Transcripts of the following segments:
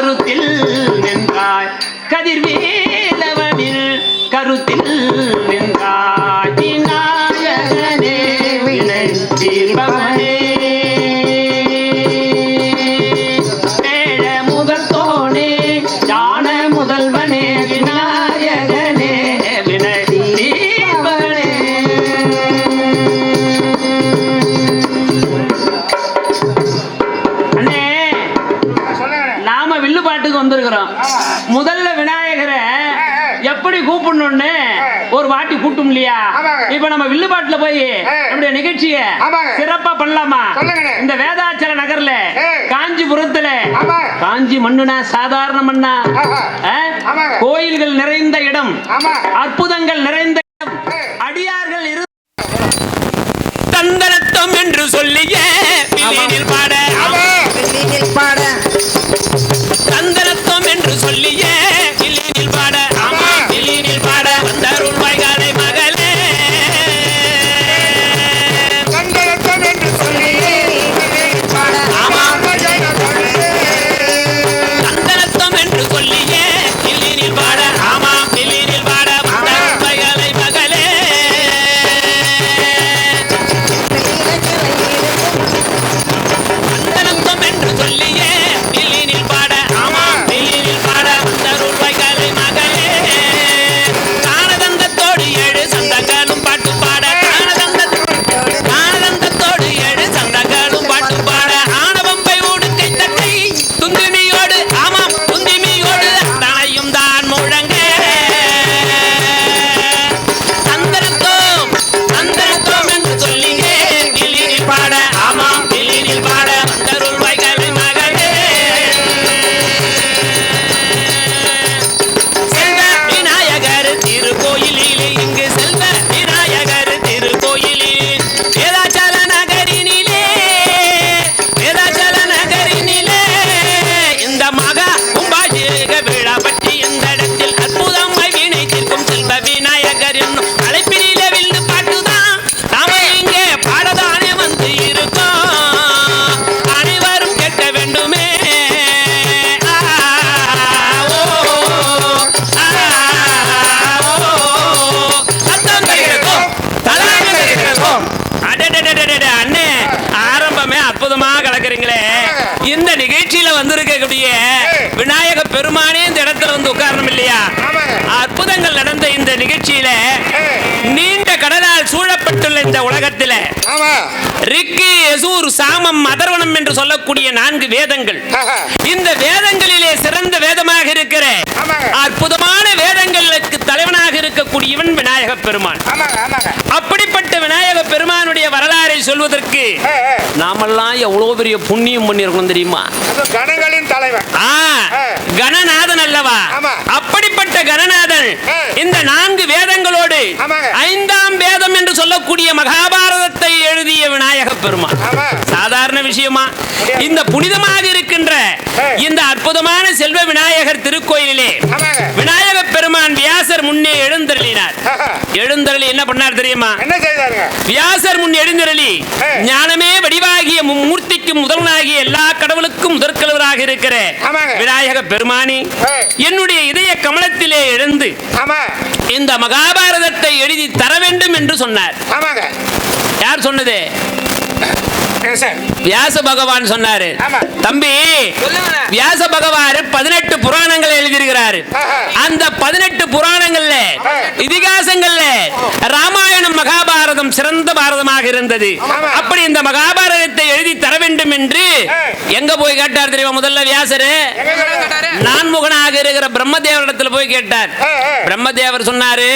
கருத்தில் நின்றாய் கதிர்வேலவனில் கருத்தில் நின்றாய் விநாயகனே வினை தீர்ப்பவனே வேட முதல்தோனே ஞான முதல்வனே விநாயகனே வினை தீர்ப்பவனே. அண்ணே நாம வில்லு பாட்டுக்கு வந்திருக்கிறோம். முதல்ல விநாயகரை எப்படி கூப்பிடணும்னு ஒரு வாட்டி கூட்டும் இல்லையா? இப்ப நம்ம வில்லு பாட்டுல போய் நம்முடைய நிகழ்ச்சிய சிறப்பா பண்ணலாமா? இந்த வேதாச்சல நகர்ல காஞ்சிபுரத்துல காஞ்சி மண்ணுனா சாதாரண மண்ணா? கோயில்கள் நிறைந்த இடம், அற்புதங்கள் நிறைந்த இடம், அடியார்கள் இரு தந்தனத்தம் என்று சொல்லிய பாட பாட தந்தனத்தம் என்று சொல்லிய பாட பாட வந்தருள் வாய்காலை மகளே தந்தனத்தம் என்று சொல்லிய தந்தனத்தம் என்று சொல்லிய பாட ஆமாம் பாட வந்தருள் வாய்காலை மகளே தந்தனத்தம் என்று சொல்லிய பாட ஆமாம் பாட வந்தருள் வாய்காலை மகளே தானதந்தத்தோடு ஏழு சந்தங்களும் பாட்டு பாட தானதந்தத்தோடு ஏழு சந்தங்களும் பாட்டு பாட ஆணவம்பை உடுக்கை தட்டி துந்துமியோடு ஆமாம் துந்துமியோடு தனையும் தான் முழங்க தந்தனத்தோம் தந்தனத்தோம் என்று சொல்லியே கிளினில் பாட ஆமாம் கிளினில் பாட வந்தருள் வாய்காலை மகளே செல்வ விநாயகர் திருக்கோயிலிலே இங்கு செல்வ விநாயகர் திருக்கோயிலில் வேதாச்சல நகரினிலே இந்த மகா கும்பாபிஷேக விழா பற்றி இந்த இடத்தில் அற்புதமாய் வினை தீர்க்கும் செல்வ விநாயகர் என்னும் அழைப்பினிலே வில்லு பாட்டுதான் நாம இங்கே பாடதானே வந்து இருக்கோம். அனைவரும் கேட்க வேண்டுமே. அண்ணே ஆரம்பமே அற்புதமா கலக்குறீங்களே. இந்த நிகழ்ச்சியில வந்திருக்கக்கூடிய விநாயக பெருமானே இந்த இடத்துல வந்து உட்காரணும் இல்லையா? அற்புதங்கள் நடந்த இந்த நிகழ்ச்சியில நீண்ட கடலால் சூழப்பட்டுள்ள இந்த உலகத்தில ரிக்கு யசூர் சாமம் அதர்வனம் என்று சொல்லக்கூடிய 4 வேதங்கள். இந்த வேதங்களிலே சிறந்த வேதமாக இருக்கிற அற்புதமான வேதங்களுக்கு தலைவனாக இருக்கக்கூடியவன் விநாயக பெருமான். அப்படிப்பட்ட விநாயக பெருமானுடைய வரலாறை சொல்வதற்கு நாமெல்லாம் எவ்வளவு பெரிய புண்ணியம் பண்ணிருக்கோம் தெரியுமா? கணங்களின் தலைவன் கணநாதன் அல்லவா? அப்படிப்பட்ட கணநாதன் இந்த 4 வேதங்களோடு 5ஆம் வேதம் என்று சொல்லக்கூடிய மகாபாரதத்தை எழுதிய விநாயக பெருமான் சாதாரண விஷயமா? இந்த புனிதமாக இருக்கின்ற இந்த அற்புதமான செல்வ விநாயகர் திருக்கோயிலிலே விநாயக பெருமான் வியாசர் முன்னே எழுந்தருளினார். எழுந்தருளி என்ன பண்ணார் தெரியுமா? வியாசர் முன் எழுந்தருளி ஞானமே வடிவாகிய மூர்த்திக்கு முதல்வனாகிய எல்லா கடவுளுக்கும் முதற்கடவுளாக இருக்கிற விநாயக பெருமானி என்னுடைய இதய கமலத்திலே எழுந்து இந்த மகாபாரதத்தை எழுதி தர வேண்டும் என்று சொன்னார். யார் சொன்னது? வியாச பகவான் சொன்னாரு. தம்பி, வியாச பகவான் 18 புராணங்களை எழுதியிருக்கிறாரு. அந்த 18 புராணங்கள்ல இதிகாசங்கள்ல ராமாயணம் மகாபாரதம் சிறந்த பாரதமாக இருந்தது. அப்படி இந்த மகாபாரதத்தை எழுதி தர வேண்டும் என்று எங்க போய் கேட்டார் தெரியுமா? முதல்ல வியாசரு நான்முகனாக இருக்கிற பிரம்மதேவரிடத்துல போய் கேட்டார். பிரம்மதேவர் சொன்னாரு,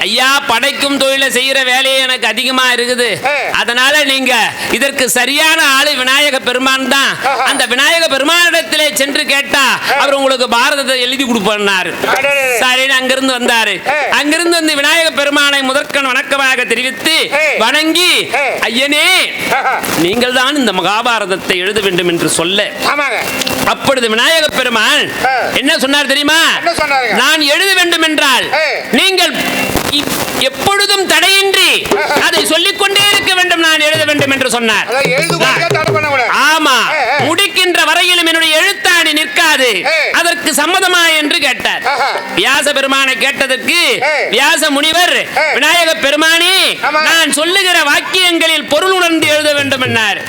ஐயா, படைக்கும் தொழிலை செய்யற வேலையே எனக்கு அதிகமா இருக்குது. அதனால நீங்க இதற்கு சரியான ஆளு விநாயக பெருமான் தான். அந்த விநாயக பெருமானிடத்திலே சென்று கேட்டா அவர் உங்களுக்கு பாரதத்தை எழுதி கொடுப்பார். சரி, அங்கிருந்து வந்தாரு. அங்கிருந்து வந்து விநாயக பெருமானை முதற்கண் வணக்கமாக தெரிவித்து வணங்கி, ஐயனே, நீங்கள் தான் இந்த மகாபாரதத்தை எழுத வேண்டும் என்று சொல்ல, அப்பொழுது விநாயக பெருமான் என்ன சொன்னார் தெரியுமா? நான் எழுத வேண்டும் என்றால் நீங்கள் எப்பொழுதும் தடையின்றி அதை சொல்லிக்கொண்டே இருக்க வேண்டும், நான் எழுத வேண்டும் என்று சொன்னார். ஆமா, முடிக்கின்ற வரையிலும் என்னுடைய எழுத்தாணி நிற்காது. வியாச பெருமானை கேட்டதற்கு வியாச முனிவர் விநாயக பெருமானே நான் சொல்லுகிற வாக்கியங்களில் பொருள் உணர்ந்து எழுத வேண்டும் என்னார்.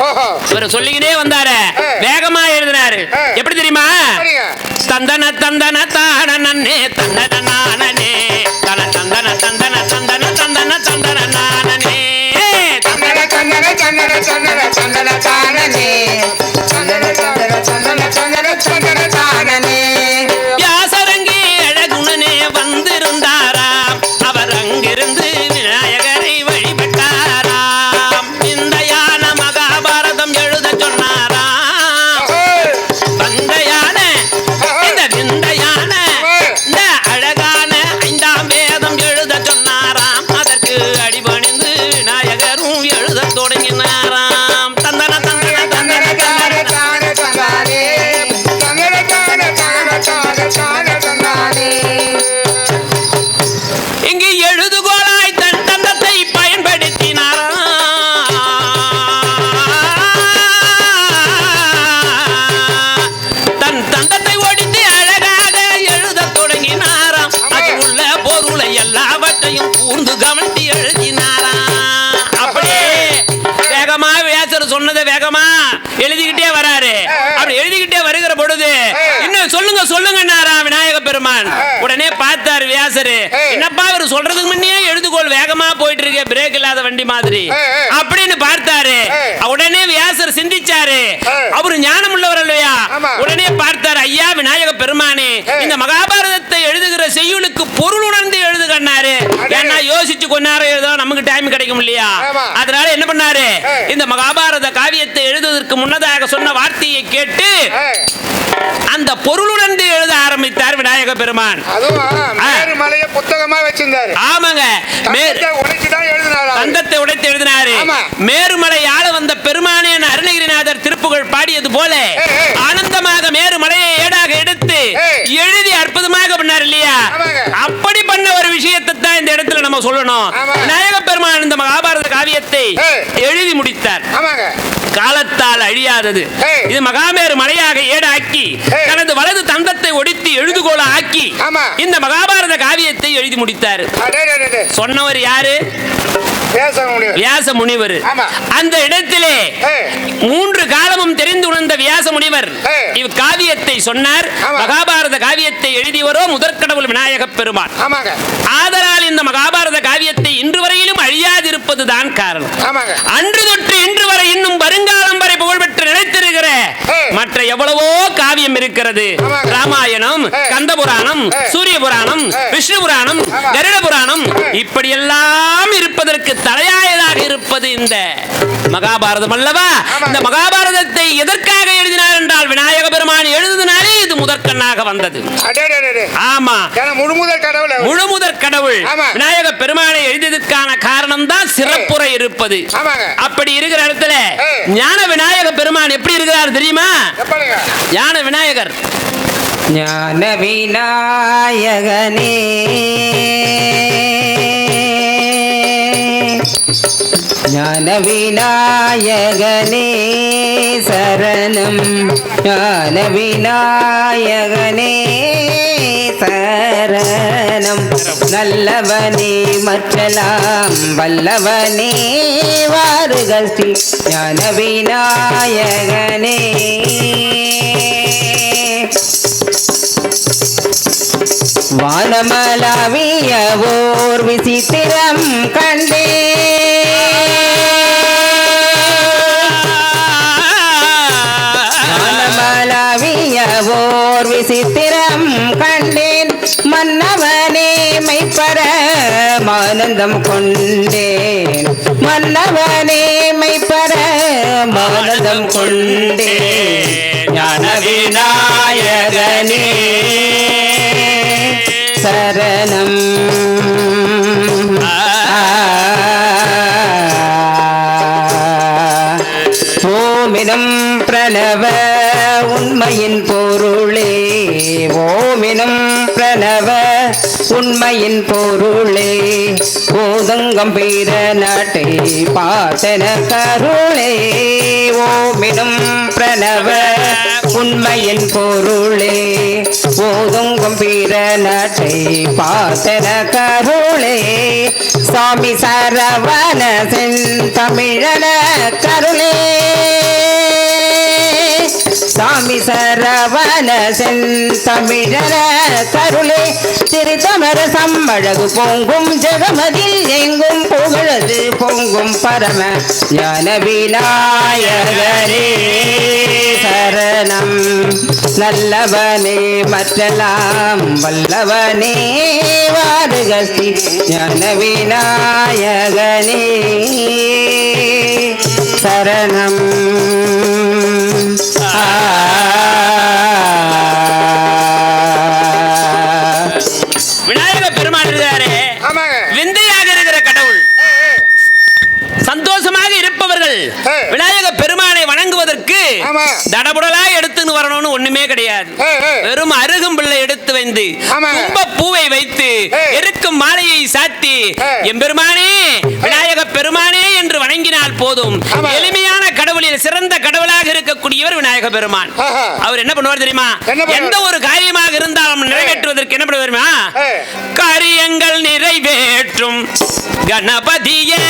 இவர் சொல்லிக்கிட்டே வந்தாரு, வேகமா எழுதினாரு. எப்படி தெரியுமா? தந்தன தந்தன தான நன்னே தந்தன நானனே தன தந்தன தந்தன தந்தன தந்தன தந்தன நானனே தந்தன தந்தன தந்தன தந்தன தந்தன தானனே தந்தன தந்தன தந்தன தந்தன தந்தன தானனே. வியாசரங்கி அழகுணனே வந்திருந்தாராம். அவர் அங்கிருந்து விநாயகரை வழிபட்டாராம். விந்தையான மகாபாரதம் எழுத சொன்னாராம். வந்தையான இந்த விந்தையான இந்த அழகான 5ஆம் வேதம் எழுத சொன்னாராம். அதற்கு அடிபணிந்து விநாயகரும் எழுத தொடங்கினாராம். தந்தன தந்தன தந்தன தான தான தானே தந்தன தான தான தான தான தானே. இங்கு எழுதுகோளாய் தன் தந்தத்தை பயன்படுத்தினாராம். தன் தந்தத்தை ஒடித்து அழகாக எழுதத் தொடங்கினாராம். அதில் உள்ள பொருளை எல்லாவற்றையும் கூர்ந்து கவனித்து எழுதினாராம். அப்படியே வேகமா வியாசர் சொன்னதை வேகமா எழுதிக்கிட்டே வராரு. அப்படி எழுதிக்கிட்டே வருகிற பொழுது இன்னும் சொல்லுங்க சொல்லுங்கன்னாரா விநாயக பெருமான். உடனே பார்த்தாரு வியாசரு, என்னப்பா இவர் சொல்றதுக்கு முன்னே எழுதுகோள் வேகமா போயிட்டு இருக்க, பிரேக் இல்லாத வண்டி மாதிரி அப்படின்னு பார்த்தாரு. உடனே வியாசர் சிந்திச்சாரு, அவரு ஞானம் உள்ளவர் இல்லையா? உடனே பார்த்தாரு, ஐயா விநாயக பெருமானே இந்த மகாபாரதத்தை எழுதுகிற செய்யுளுக்கு பொருள் உணர்ந்து எழுதுகன்னாரு. ஏன்னா யோசிச்சு கொஞ்ச நேரம் எழுத நமக்கு டைம் கிடைக்கும் இல்லையா? அதனால என்ன பண்ணாரு, இந்த மகாபாரத காவியத்தை எழுதுவதற்கு முன்னதாக சொன்ன வார்த்தையை கேட்டு அந்த பொருளுணர்ந்து எழுத ஆரம்பித்தார் விநாயக பெருமான். மலைய புத்தகமா வச்சிருந்தாரு. ஆமாங்க, தந்தத்தை உடைத்து எழுதினாரு. மேருமலை ஆள வந்த பெருமானே அருணகிரிநாதர் திருப்புகழ் பாடியது போல ஆனந்தமாக மேருமலையை ஏடாக எடுத்து எழுதி அற்புதமாக பண்ணார் இல்லையா? அப்படி பண்ண ஒரு விஷயத்தை தான் இந்த இடத்துல நம்ம சொல்லணும். விநாயக பெருமான் இந்த மகாபாரத காவியத்தை எழுதி முடித்தார். காலத்தால் அழியாதது. இது மகாமேரு மலையாக ஏடாக்கி தனது வலது தந்தத்தை ஒடித்து எழுதுகோள ஆக்கி இந்த மகாபாரத காவியத்தை எழுதி முடித்தார். சொன்னவர் யாரு? வியாச முனிவர். அந்த இடத்திலே 3 காலமும் தெரிந்து உணர்ந்த வியாச முனிவர் இக்காவியத்தை சொன்னார். மகாபாரத காவியத்தை எழுதியவரோ முதற்கடவுள் விநாயக பெருமான். ஆதலால் இந்த மகாபாரத காவியத்தை இன்று வரையிலும் அழியாதிருப்பதுதான் காரணம். அன்று தொட்டு இன்று வரை இன்னும் வருங்காலம் வரை புகழ்பெற்று நிலைத்திருக்கிற மற்ற எவ்வளவோ காவியம் இருக்கிறது. ராமாயணம், கந்த புராணம், சூரிய புராணம், விஷ்ணு புராணம், கருட புராணம், இப்படியெல்லாம் இருப்பதற்கு தலையாயதாக இருப்பது இந்த மகாபாரதம் அல்லவா? இந்த மகாபாரதத்தை எதற்காக எழுதினார் என்றால் விநாயக பெருமான் எழுதினாலே இது முதற்கண்ணாக வந்தது. ஆமா, முழுமுதற் கடவுள் விநாயக பெருமானை எழுதியதற்கான காரணம் தான் சிறப்புற இருப்பது. அப்படி இருக்கிற இடத்துல ஞான விநாயக பெருமான் எப்படி இருக்கிறார் தெரியுமா? ஞான விநாயகர் ஞான விநாயகனே ஞான விநாயகனே சரணம் ஞான விநாயகனே சரணம் நல்லவனே மற்றலாம் வல்லவனே வாருக ஸ்ரீ ஞான விநாயகனே வானமலாவிய ஓர் விசித்திரம் கண்டே வானமலாவிய ஓர் விசித்திரம் கண்டேன் மன்னவனே மெய்ப்பர ஆனந்தம் கொண்டேன் மன்னவனே மெய்ப்பர ஆனந்தம் கொண்டேன் ஞான விநாயகனே சரணம் ஓமினம் பிரணவ உண்மையின் பொருளே ஓமினம் பிரணவ உண்மையின் பொருளே ஓதங்கம் பெய்த நாட்டை பார்த்தன கருளே ஓமினம் பிரணவ உண்மையின் பொருளே ஓதுங்கம் பெய்த பாட்டை பாத்தன கருளே சுவாமி சரவண செந்தமிழன கருளே சாமி சரவண செந்தமிழன கருளே திருத்தமர சம்மழகு பொங்கும் ஜெகமதில் எங்கும் புகழது பொங்கும் பரம ஞான விநாயகரே சரணம் நல்லவனே மற்றலாம் வல்லவனே வாருகஸ்தி ஞான விநாயகனே சரணம். விநாயக பெருமாள் இருக்காரே விந்தையாக இருக்கிற கடவுள். சந்தோஷமாக இருப்பவர்கள் விநாயக பெருமானை வணங்குவதற்கு தடபுடலா எடுத்துன்னு வரணும்னு ஒண்ணுமே கிடையாது. வெறும் அருகம்பிள்ளை எடுத்து வந்து கும்ப பூவை வைத்து எருக்கும் மாலையை சாத்தி எம்பெருமானே விநாயக பெருமானே என்று வணங்கினால் போதும். எளிமையான கடவுளில் சிறந்த கடவுளாக இருக்கக்கூடியவர் விநாயக பெருமான். அவர் என்ன பண்ணுவார் தெரியுமா? எந்த ஒரு காரியமாக இருந்தாலும் நிறைவேற்றுவதற்கு என்ன பண்ணுவார்? காரியங்கள் நிறைவேற்றும் கணபதியே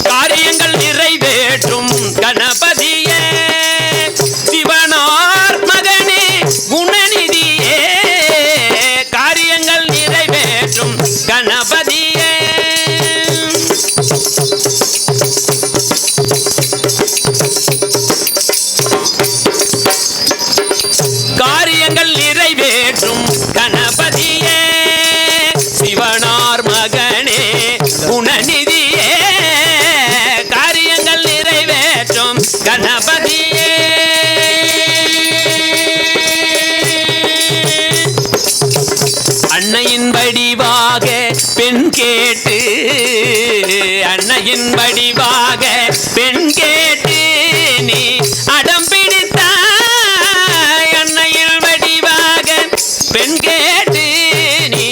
காரியங்கள் நிறைவேற்றும் கணபதியே சிவனார் மகனே குணநிதியே காரியங்கள் நிறைவேற்றும் கணபதியே காரியங்கள் நிறைவேற்றும் கணபதியே சிவனார் மகனே குணநிதியே காரியங்கள் நிறைவேற்றும் கணபதியே அன்னையின் வடிவாக பெண் கேட்டு அன்னையின் வடிவாக பெண் கேட்டு நீ அடம் பிடித்தாய் அன்னையின் வடிவாக பெண் கேட்டு நீ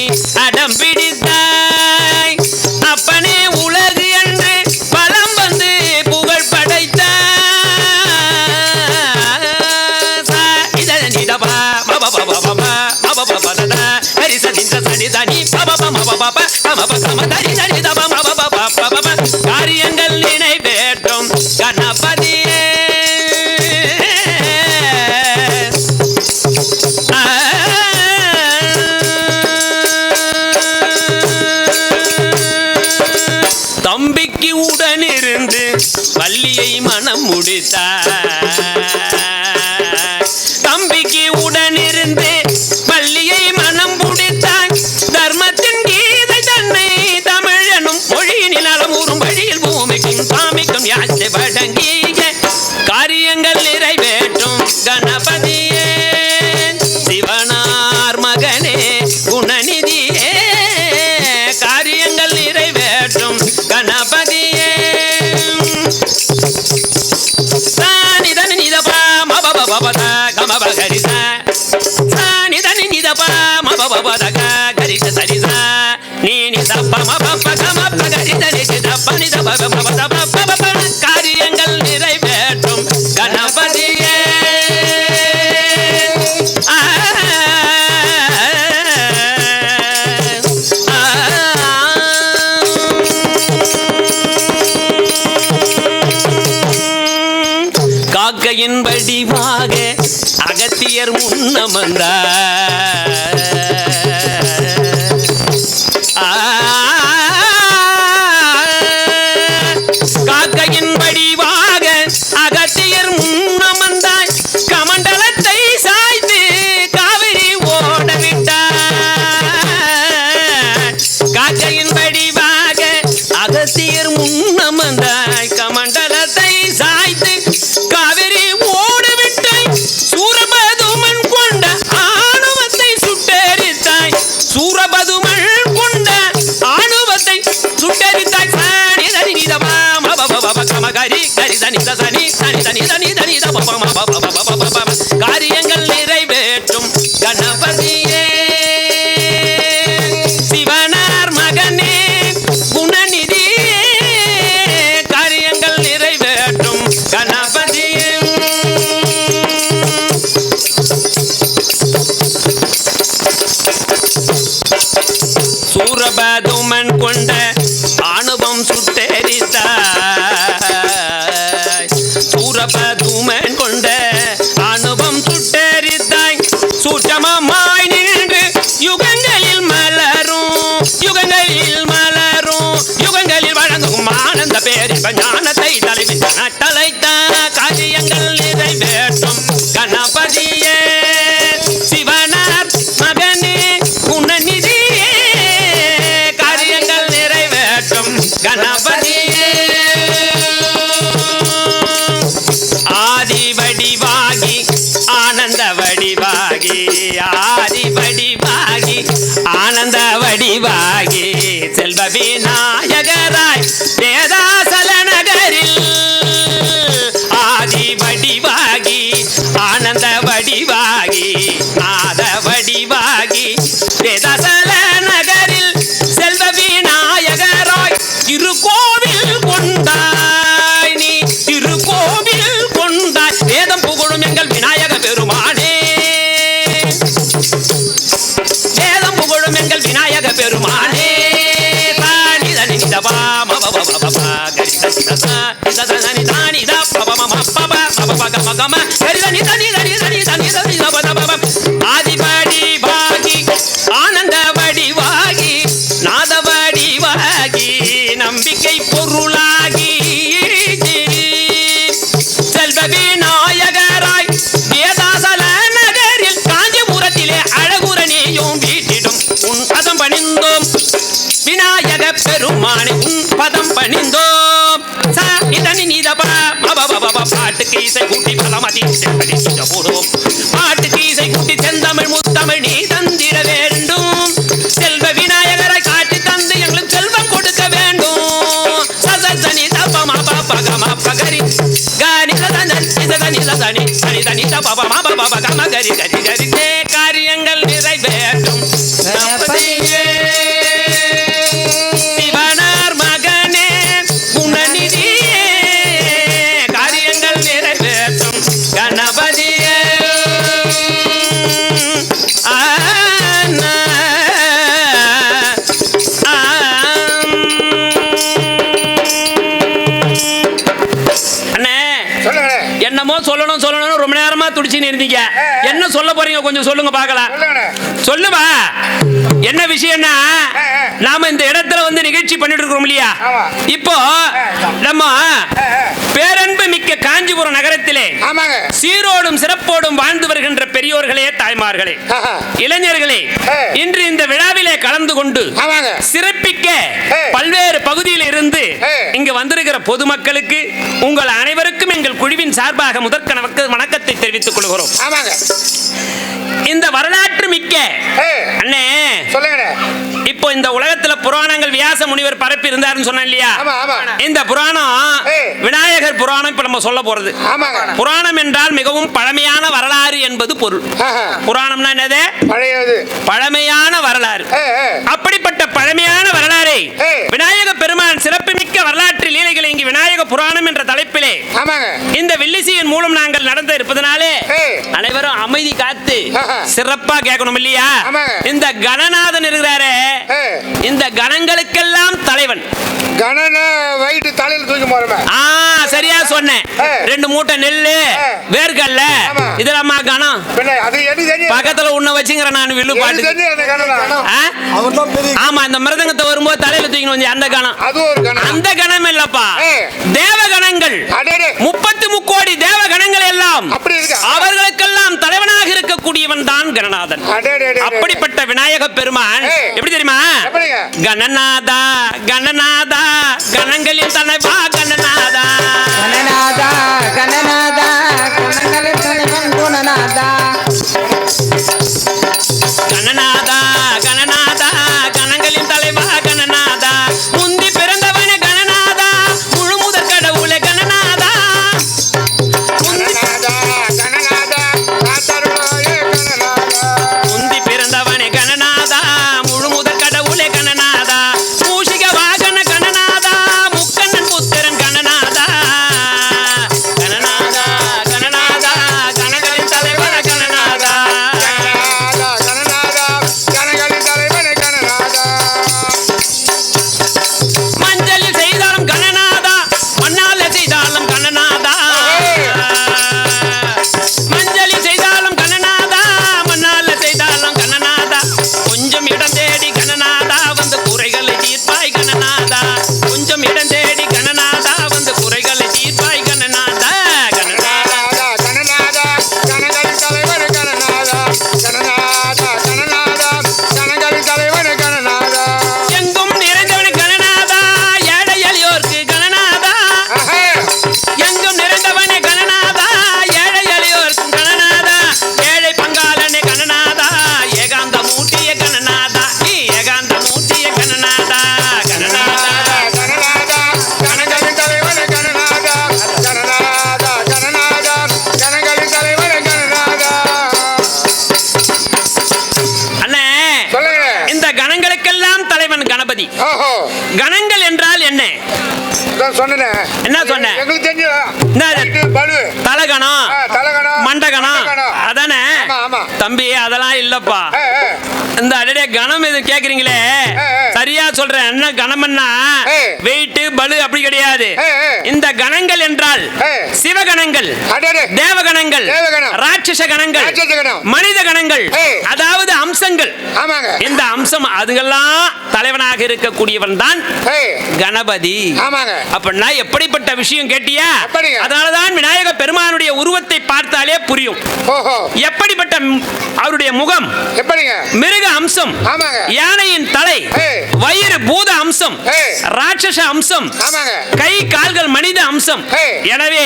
அடம் பிடித்தாய் அப்பனே உலகு என்று பலம் வந்து புகழ் படைத்தாய் காரியங்கள் நினைவேற்றும் கணபதியே தம்பிக்கு உடனிருந்து வள்ளியை மனம் முடித்தார் தம்பிக்கு உடனிருந்து வள்ளியை மனம் முடித்தாய் தர்மத்தின் கீதை தன்னை தமிழனும் மொழியினில் அலமூறும் வழியில் பூமிக்கும் சாமிக்கும் யாச்சை வழங்கிய காரியங்கள் நிறைவேற்றும் கணபதியே சிவனார் மகனே குணநிதியே காரியங்கள் நிறைவேற்றும் கணபதியே சானிதன் நிதபா மபபபத கமபகரிச சானிதன் நிதபா மபபபத கரிச சரிச நீனி தப்ப மபப கமப கரிச நிதப நிதப மபபப காரியங்கள் நிறைவேற்றும் கணபதியே காக்கையின் வடிவாக அகத்தியர் முன்னமர்ந்தார் காக்கையின் வடிவாக அகத்தியர் முன்னமர்ந்தாய் கமண்டலத்தை சாய்த்து காவிரி ஓடவிட்டார் காக்கையின் வடிவாக அகத்தியர் முன்னமர்ந்தாய் கமண்டலத்தை சாய்த்து காவிரி ஓடவிட்டாய் சூரபதுமன் கொண்ட ஆணவத்தை சுட்டெரித்தாய் சூரபதுமன் கொண்ட ஆணவத்தை சுட்டெரித்தாய் சாணி தனி நிதமா மபபப கமகரி கரி தனி தனி தனி தனி தனி தனி தபப மபபப காரியங்கள் நிறைவேற்றும் கணபதியே சிவனார் மகனே குணநிதியே காரியங்கள் நிறைவேற்றும் கணபதியே கட்டளைத்த காரியங்கள் நிறைவேற்றும் கணபதியே சிவனார் மகனே குணநிதியே காரியங்கள் நிறைவேற்றும் கணபதியே ஆதி வடிவாகி ஆனந்த வடிவாகி ஆதி வடிவாகி ஆனந்த வடிவாகி செல்வ விநாயகராய் வேதாசல நகரில் ஆதி வடிவாகி ஆனந்த வடிவாகி நாத வடிவாகி வேதாசல நகரில் செல்வ விநாயகராய் திருக்கோவில் கொண்டாய் நீ திருக்கோவில் கொண்டாய் வேதம் புகழும் எங்கள் விநாயக பெருமானே வேதம் புகழும் எங்கள் விநாயக பெருமானே தானி தனி தபா மப பப பப கரி தனி தசா தனி தானி த பப மம பப பப கம கம கரி தனி தனி தனி தனி தனி தனி தப தப ஆதிபடி பாகி ஆனந்த வடிவாகி நாத வடிவாகி நம்பிக்கை பொருளாகி செல்வ விநாயகராய் வேதாசல நகரில் காஞ்சிபுரத்திலே அழகுரணியும் வீட்டிடும் உன் பதம் பணிந்தோம் விநாயக பெருமானே உன் பதம் பணிந்தோம் இதனி நீதபா பாட்டுக்கு இசை கூட்டி பலமதி போடுவோம் பாட்டுக்கு இசை கூட்டி செந்தமிழ் முத்தமிழ் நீ தந்திட வேண்டும் செல்வ விநாயகரை காட்டி தந்து எங்களுக்கு செல்வம் கொடுக்க வேண்டும் சதனி தப்பமா பகமா பகரி கானி சதனி சதனி சனி தனி தப்பமா பகமா கரி கரி கரி காரியங்கள் நிறைவேற்றும் சிவனார் மகனே குணநிதியே காரியங்கள் நிறைவேற்றும் கணபதியே என்னமோ சொல்லணும் சொல்லணும் ரொம்ப நேரமா துடிச்சுன்னு இருந்தீங்க என்ன சொல்ல போறீங்க கொஞ்சம் சொல்லுங்க பார்க்கலாம் சொல்லுவா என்ன விஷயம்னா நாம இந்த இடத்துல வந்து நிகழ்ச்சி பண்ணிட்டு இருக்கோம் இல்லையா இப்போ நம்ம பேரன்பு மிக்க காஞ்சிபுரம் நகரத்திலே சீரோடும் சிறப்போடும் வாழ்ந்து வருகின்ற பெரியோர்களே தாய்மார்களே இளைஞர்களே இன்று இந்த விழாவிலே கலந்து கொண்டு சிறப்பிக்க பல்வேறு பகுதியில் இருந்து இங்கு வந்திருக்கிற பொதுமக்களுக்கு உங்கள் அனைவருக்கும் எங்கள் குழுவின் சார்பாக முதற்கண வணக்கத்தை தெரிவித்துக் கொள்கிறோம். இந்த வரலாற்று மிக்க அண்ணே சொல்லுங்க. இப்போ இந்த உலகத்துல புராணங்கள் வியாச முனிவர் பரப்பி இருந்தாருன்னு சொன்னேன் இல்லையா? இந்த புராணம் விநாயகர் புராணம் இப்ப நம்ம சொல்ல போறது. புராணம் என்றால் மிகவும் பழமையான வரலாறு என்பது பொருள். புராணம்னா என்னது? பழமையான வரலாறு. அப்படிப்பட்ட பழமையான வரலாறை விநாயக பெருமான் சிறப்புமிக்க வரலாற்று லீலைகளை இங்கு விநாயக புராணம் என்ற தலைப்பிலே இந்த வில்லிசையின் மூலம் நாங்கள் நடந்து இருப்பதனாலே அனைவரும் அமைதி காத்து சிறப்பா கேட்கணும் இல்லையா? இந்த கணநாதன் இருக்கிறாரே, இந்த கணங்களுக்கெல்லாம் தலைவன். சரியா சொன்னேன். 2 மூட்டை நெல்லு வேர்கல்ல இதெல்லாம் கணம். பக்கத்துல உன்ன வச்சுங்கிற நான் வில்லு பாட்டு. ஆமா, இந்த மிருதங்கத்தை வரும்போது தலையில தூக்கி வந்து அந்த கணம். அந்த கணம் இல்லப்பா, தேவ கணங்கள். 33 கோடி தேவ கணங்கள் எல்லாம் அவர்களுக்கெல்லாம் தலைவனாக இருக்கக்கூடியவன் தான் கணநாதன். அப்படிப்பட்ட விநாயக பெருமான் எப்படி தெரியுமா? கணநாதா கணநாதா கணங்களின் தலைவா கணநாதா கணநாதா கணநாதா கணங்களின் தலைவன் குணநாதா கணநாதா கணநாதா கணங்களின் தலைவா கணநாதா முந்தி பிறந்தவனே கணநாதா முழு முதற் கடவுளே கணநாதா முந்தி பிறந்தவனே கணநாதா முழு முதற் கடவுளே கணநாதா மூஷிக வாகன கணநாதா முக்கண்ணன் புத்திரன் கணநாதா தலகணம் தலகணம் மண்டகணம் மண்டகணம். அதானே ஆமா, ஆமா. தம்பி அதெல்லாம் இல்லப்பா ஏய், இந்த அடடே கணம் எது கேக்குறீங்களே சரியா சொல்றேன் என்ன கணம்னா வெயிட் பலு அப்படி கிடையாது இந்த கணங்கள் என்றால் சிவகணங்கள் அடடே. தேவகணங்கள் தேவகணம். ராட்சச கணங்கள் ராட்சச கணம். மனித கணங்கள் அதாவது அம்சங்கள் ஆமாங்க. இந்த அம்சம் அதுக்கெல்லாம் தலைவனாக இருக்கக்கூடியவன் தான் ஏய், கணபதி ஆமாங்க. அப்படின்னா எப்படிப்பட்ட விஷயம் கேட்டியா எப்படிங்க? அதனாலதான் விநாயக பெருமானுடைய உருவத்தை பார்த்தாலே புரியும் ஓஹோ, எப்படிப்பட்ட அவருடைய முகம் எப்படிங்க? மிருக அம்சம் ஆமாங்க. யானையின் தலை ஏய். வயிறு பூத அம்சம் ஏய். ராட்சச அம்சம் ஆமாங்க. கை கால்கள் மனித அம்சம் ஏய். எனவே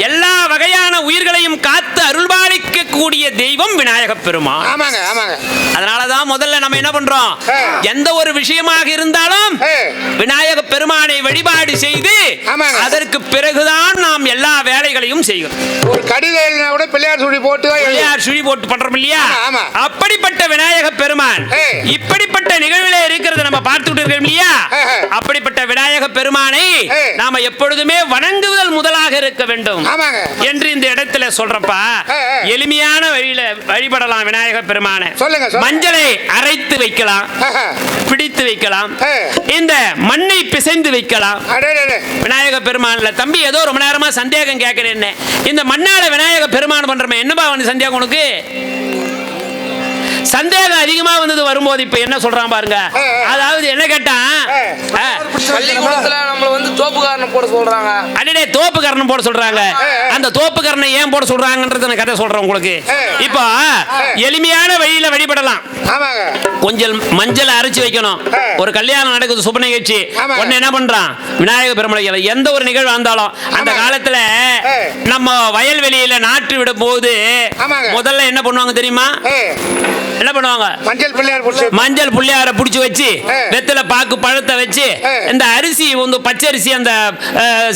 எல்லா வகையான உயிர்களையும் காத்து அருள்பாலிக்க கூடிய தெய்வம் விநாயக பெருமான் ஆமாங்க, ஆமாங்க. அதனாலதான் முதல்ல நம்ம என்ன பண்றோம் ஏய். எந்த ஒரு விஷயமாக இருந்தாலும் ஏய். விநாயக பெருமானை வழிபாடு செய்து ஆமாங்க. அதற்கு பிறகுதான் நாம் எல்லா வேலைகளையும் செய்கிறோம் ஒரு கடிதம் எழுதினா கூட பிள்ளையார் சுழி போட்டு தான் எழுதுவோம். பிள்ளையார் சுழி போட்டு பண்றோம் இல்லையா ஆமா, ஆமா. அப்படிப்பட்ட விநாயக பெருமான் ஏய். இப்படிப்பட்ட நிகழ்விலே இருக்கிறத நம்ம பார்த்துட்டு இருக்கோம் இல்லையா ஏய். அப்படிப்பட்ட விநாயக பெருமானை ஏய். நாம எப்பொழுதுமே வணங்குதல் முதலாக இருக்க வேண்டும் ஆமாங்க. என்று இந்த இடத்துல சொல்றப்பா ஏய், ஏய். எளிமையான வழியில வழிபடலாம் விநாயக பெருமானை சொல்லுங்க, சொல்லுங்க. மஞ்சளை அரைத்து வைக்கலாம் பிடித்து வைக்கலாம் ஏய். இந்த மண்ணை பிசைந்து வைக்கலாம் அடடே. விநாயக பெருமான்ல தம்பி ஏதோ ரொம்ப நேரமா சந்தேகம் கேட்கிறேன் இந்த மண்ணால விநாயக பெருமான் பண்றமே என்னப்பா வந்து சந்தேகம் உனக்கு சந்தேகம் அதிகமா வந்தது வரும்போது இப்ப என்ன சொல்றான் பாருங்க அதாவது என்ன கேட்டான் பள்ளிக்கூடத்துல நம்மள வந்து தோப்புக்காரனை போட சொல்றாங்க அடடே தோப்புக்காரன் போட சொல்றாங்க அந்த தோப்புக்காரனை ஏன் போட சொல்றாங்கன்றது நான் கதை சொல்றேன் உங்களுக்கு இப்போ எளிமையான வழியில வழிபடலாம் ஆமாங்க. கொஞ்சம் மஞ்சள் அரைச்சு வைக்கணும் ஒரு கல்யாணம் நடக்குது சுப நிகழ்ச்சி ஆமாங்க. உடனே என்ன பண்றான் விநாயக பெருமாளை எந்த ஒரு நிகழ்வு வந்தாலும் அந்த ஆமாங்க. காலத்துல ஏய். நம்ம வயல்வெளியில நாற்று விடும் போது ஆமாங்க. முதல்ல என்ன பண்ணுவாங்க தெரியுமா ஏய், என்ன பண்ணுவாங்க மஞ்சள் பிள்ளையார் பிடிச்சி மஞ்சள் புள்ளியார புடிச்சு வச்சு ஏய். வெத்தலை பாக்கு பழத்தை வச்சு ஏய். இந்த அரிசி வந்து பச்சரிசி அந்த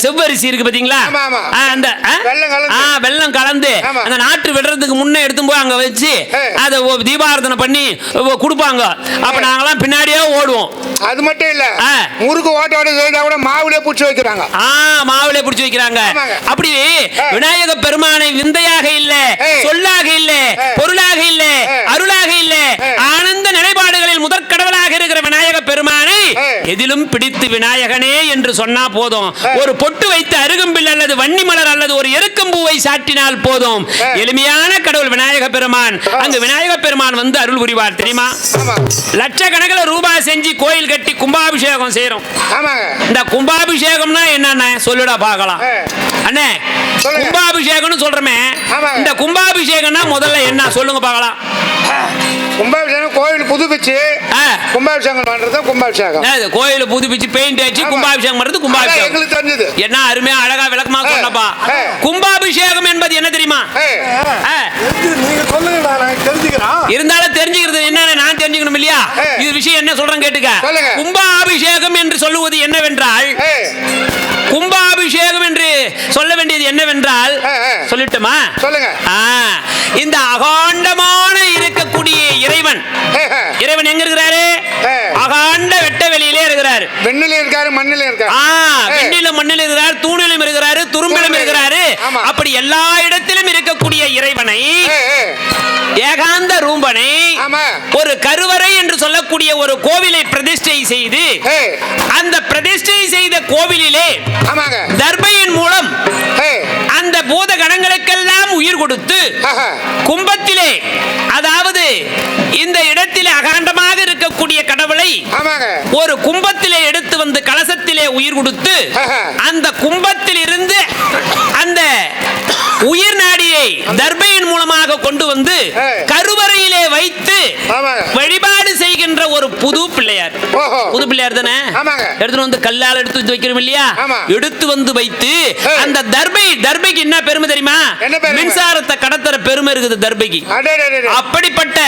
செவ்வரிசி இருக்கு பாத்தீங்களா ஆமா, ஆமா. அந்த வெல்லம் கலந்து. வெல்லம் கலந்து ஆமா. அந்த நாற்று விடுறதுக்கு முன்னே எடுத்து போய் அங்க வச்சு ஏய். அதை தீபாராதனை பண்ணி கொடுப்பாங்க அப்ப நாங்கெல்லாம் பின்னாடியே ஓடுவோம் அது மட்டும் இல்ல ஆ. முறுக்கு ஓட்டோட செய்தா கூட மாவுலயே புடிச்சு வைக்கிறாங்க. மாவுளே புடிச்சு வைக்கிறாங்க ஆமாங்க. அப்படி விநாயக பெருமானை விந்தையாக இல்ல ஏய். சொல்லாக இல்ல ஏய். பொருளாக இல்ல ஏய். அருளாக இல்ல ஏய். ஆனந்த நிலைப்பாடுகளில் முதற்கடவுளாக இருக்கிற விநாயக பெருமானை ஏய். எதிலும் பிடித்து விநாயகனே என்று சொன்னா போதும் ஒரு பொட்டு வைத்து அருகம்பில் அல்லது வன்னி மலர் அல்லது ஒரு எருக்கம்பூவை சாட்டினால் போதும் எளிமையான கடவுள் விநாயக பெருமான் அங்கு விநாயக பெருமான் வந்து அருள் புரிவார் தெரியுமா ஆமா, லட்சக்கணக்கில் ரூபாய் செஞ்சு கோயில் கட்டி கும்பாபிஷேகம் செய்யறோம் ஆமாங்க. இந்த கும்பாபிஷேகம்னா என்னென்ன சொல்லுடா பார்க்கலாம் ஏய். அண்ணே சொல்லுங்க. கும்பாபிஷேகம்னு சொல்றமே ஆமாங்க. இந்த கும்பாபிஷேகம்னா முதல்ல என்ன சொல்லுங்க பார்க்கலாம் கும்பாபிஷேகம் கோவில் புதுப்பிச்சு ஆ. கும்பாபிஷேகம் பண்றது கும்பாபிஷேகம். இது கோயில புதுப்பிச்சு பெயிண்ட் அடிச்சு ஆமா. கும்பாபிஷேகம் பண்றது அதான் கும்பாபிஷேகம் எங்களுக்கு தெரிஞ்சது. என்ன அருமையா அழகா விளக்கமா சொன்னப்பா ஏய். கும்பாபிஷேகம் என்பது என்ன தெரியுமா ஏய், ஆ. நீங்க சொல்லுங்க நான் தெரிஞ்சுக்கிறேன். இருந்தாலும் தெரிஞ்சுக்கிறது என்ன நான் தெரிஞ்சுக்கணும் இல்லையா ஏய். இது விஷயம் என்ன சொல்றேன் கேட்டுக்க சொல்லுங்க. கும்பாபிஷேகம் என்று சொல்லுவது என்னவென்றால் ஏய், கும்பாபிஷேகம் என்று சொல்ல வேண்டியது என்னவென்றால் சொல்லட்டுமா சொல்லுங்க. இந்த அகாண்டமான இருக்கக்கூடிய இறைவன் இறைவன் எங்க இருக்கிறாரு அகாண்ட வெட்ட வெளியிலே இருக்கிறாரு வெண்ணில இருக்காரு மண்ணில இருக்காரு. வெண்ணிலும் மண்ணிலும் இருக்கிறார் தூணிலும் இருக்கிறாரு துரும்பிலும் இருக்கிறாரு ஆமா. அப்படி எல்லா இடத்திலும் இருக்கக்கூடிய இறைவனை ஏகாந்த ரூபனை ஆமா. ஒரு கருவறை என்று சொல்லக்கூடிய ஒரு கோவிலை பிரதிஷ்டை செய்து ஏய், அந்த பிரதிஷ்டை செய்த கோவிலிலே ஆமாங்க. தர்பையின் மூலம் ஏய், அந்த பூத கணங்களுக்கெல்லாம் உயிர் கொடுத்து ஆஹா. கும்பத்திலே அதாவது இந்த இடத்திலே அகாண்டமாக இருக்கக்கூடிய கடவுளை ஆமாங்க. ஒரு கும்பத்திலே எடுத்து வந்து கலசத்திலே உயிர் கொடுத்து ஆஹா. அந்த கும்பத்தில் இருந்து அந்த உயிர் நாடியை தர்பையின் மூலமாக கொண்டு வந்து ஏய். கருவறையிலே வைத்து ஆமாங்க. வழிபாடு செய்கின்ற ஒரு புது பிள்ளையார் ஓஹோ. புது பிள்ளையார் தானே ஆமாங்க. எடுத்து வந்து கல்லால் எடுத்து வந்து வைக்கிறோம் இல்லையா ஆமா. எடுத்து வந்து வைத்து ஏய். அந்த தர்பைக்கு என்ன பெருமை தெரியுமா என்ன பெருமை? மின்சாரத்தை கடத்துற பெருமை இருக்குது தர்பைக்கு அடடடடட. அப்படிப்பட்ட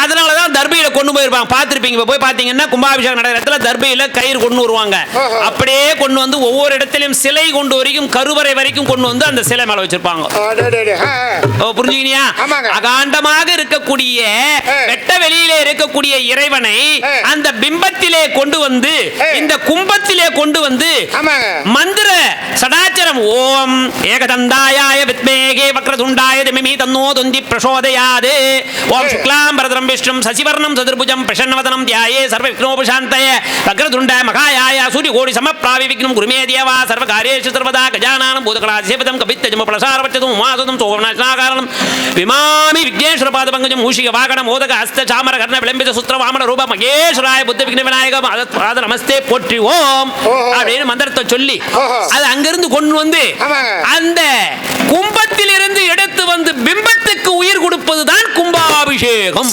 அதனாலதான் தர்பையில கொண்டு போயிருப்பாங்க பார்த்திருப்பீங்க இப்ப போய் பாத்தீங்கன்னா கும்பாபிஷேகம் நடக்கிற இடத்துல தர்பையில கயிறு கொண்டு வருவாங்க ஓஹோ. அப்படியே கொண்டு வந்து ஒவ்வொரு இடத்திலும் சிலை கொண்டு வரைக்கும் கருவறை வரைக்கும் கொண்டு வந்து அந்த சிலை மேல வச்சிருப்பாங்க அடடடட. புரிஞ்சுக்கினியா ஆமாங்க. அகாண்டமாக இருக்கக்கூடிய ஏய். வெட்ட வெளியிலே இருக்கக்கூடிய இறைவனை ஏய். அந்த பிம்ப பிம்பத்திலே கொண்டு வந்து இந்த கும்பத்திலே கொண்டு வந்து ஆமாங்க மந்திர சடாச்சரம் ஓம் ஏகதந்தாயாய வித்மேகே வக்ரதுண்டாய திமி தன்னோ துந்தி பிரசோதயாதே ஓம் சுக்லாம் பரதரம் விஷ்ணும் சசிவர்ணம் சதுர்புஜம் பிரசன்னவதனம் தியாயே சர்வ விக்னோபசாந்தய வக்ரதுண்டாய மகாயாய சூரியகோடி சமப்ராவி விக்னம் குருமே தேவா சர்வகாரியேஷு சர்வதா கஜானானம் பூதகலாசேபதம் கபித்தஜம பிரசாரவச்சதும் உமாசுதம் சோமநாசனாகாரணம் விமாமி விக்னேஸ்வர பாதபங்கஜம் மூஷிக வாகனம் மோதக ஹஸ்த சாமர கர்ண விளம்பித சுத்திர வாமன ரூப மகேஸ்வராய புத்த விக்ன விநாயகம் பாத நமஸ்தே போற்றி ஓம் அப்படின்னு மந்திரத்தை சொல்லி அது அங்கிருந்து கொண்டு வந்து அந்த கும்பத்திலிருந்து எடுத்து வந்து பிம்பத்துக்கு உயிர் கொடுப்பதுதான் கும்பாபிஷேகம்.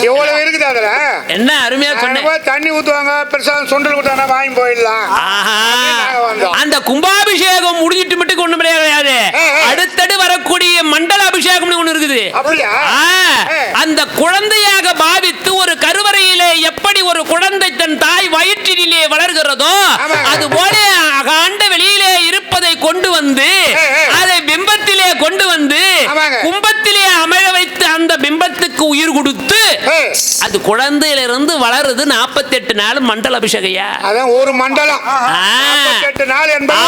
எவ்வளவு இருக்குது அதுல என்ன அருமையா சொன்ன தண்ணி ஊத்துவாங்க பிரசாதம் சுண்டல் கொடுத்தாங்க வாங்கி போயிடலாம். அந்த கும்பாபிஷேகம் முடிஞ்சிட்டு மட்டும் ஒண்ணு கிடையாது. அடுத்தடு வரக்கூடிய மண்டல அபிஷேகம் ஒண்ணு இருக்குது. அந்த குழந்தையாக பாவித்து ஒரு கருவறையிலே எப்படி ஒரு குழந்தை தன் தாய் வயிற்றிலே வளர்கிறதோ அது போல அகாண்ட வெளியிலே இருப்பதை கொண்டு வந்து அதை பிம்பத்திலே கொண்டு வந்து கும்பத்திலே அமர வைத்து அந்த பிம்பத்துக்கு உயிர் கொடுத்து அது குழந்தையிலிருந்து வளருது 48 நாள் மண்டல அபிஷேகையா. அதான் ஒரு மண்டலம் 48 நாள் என்பது.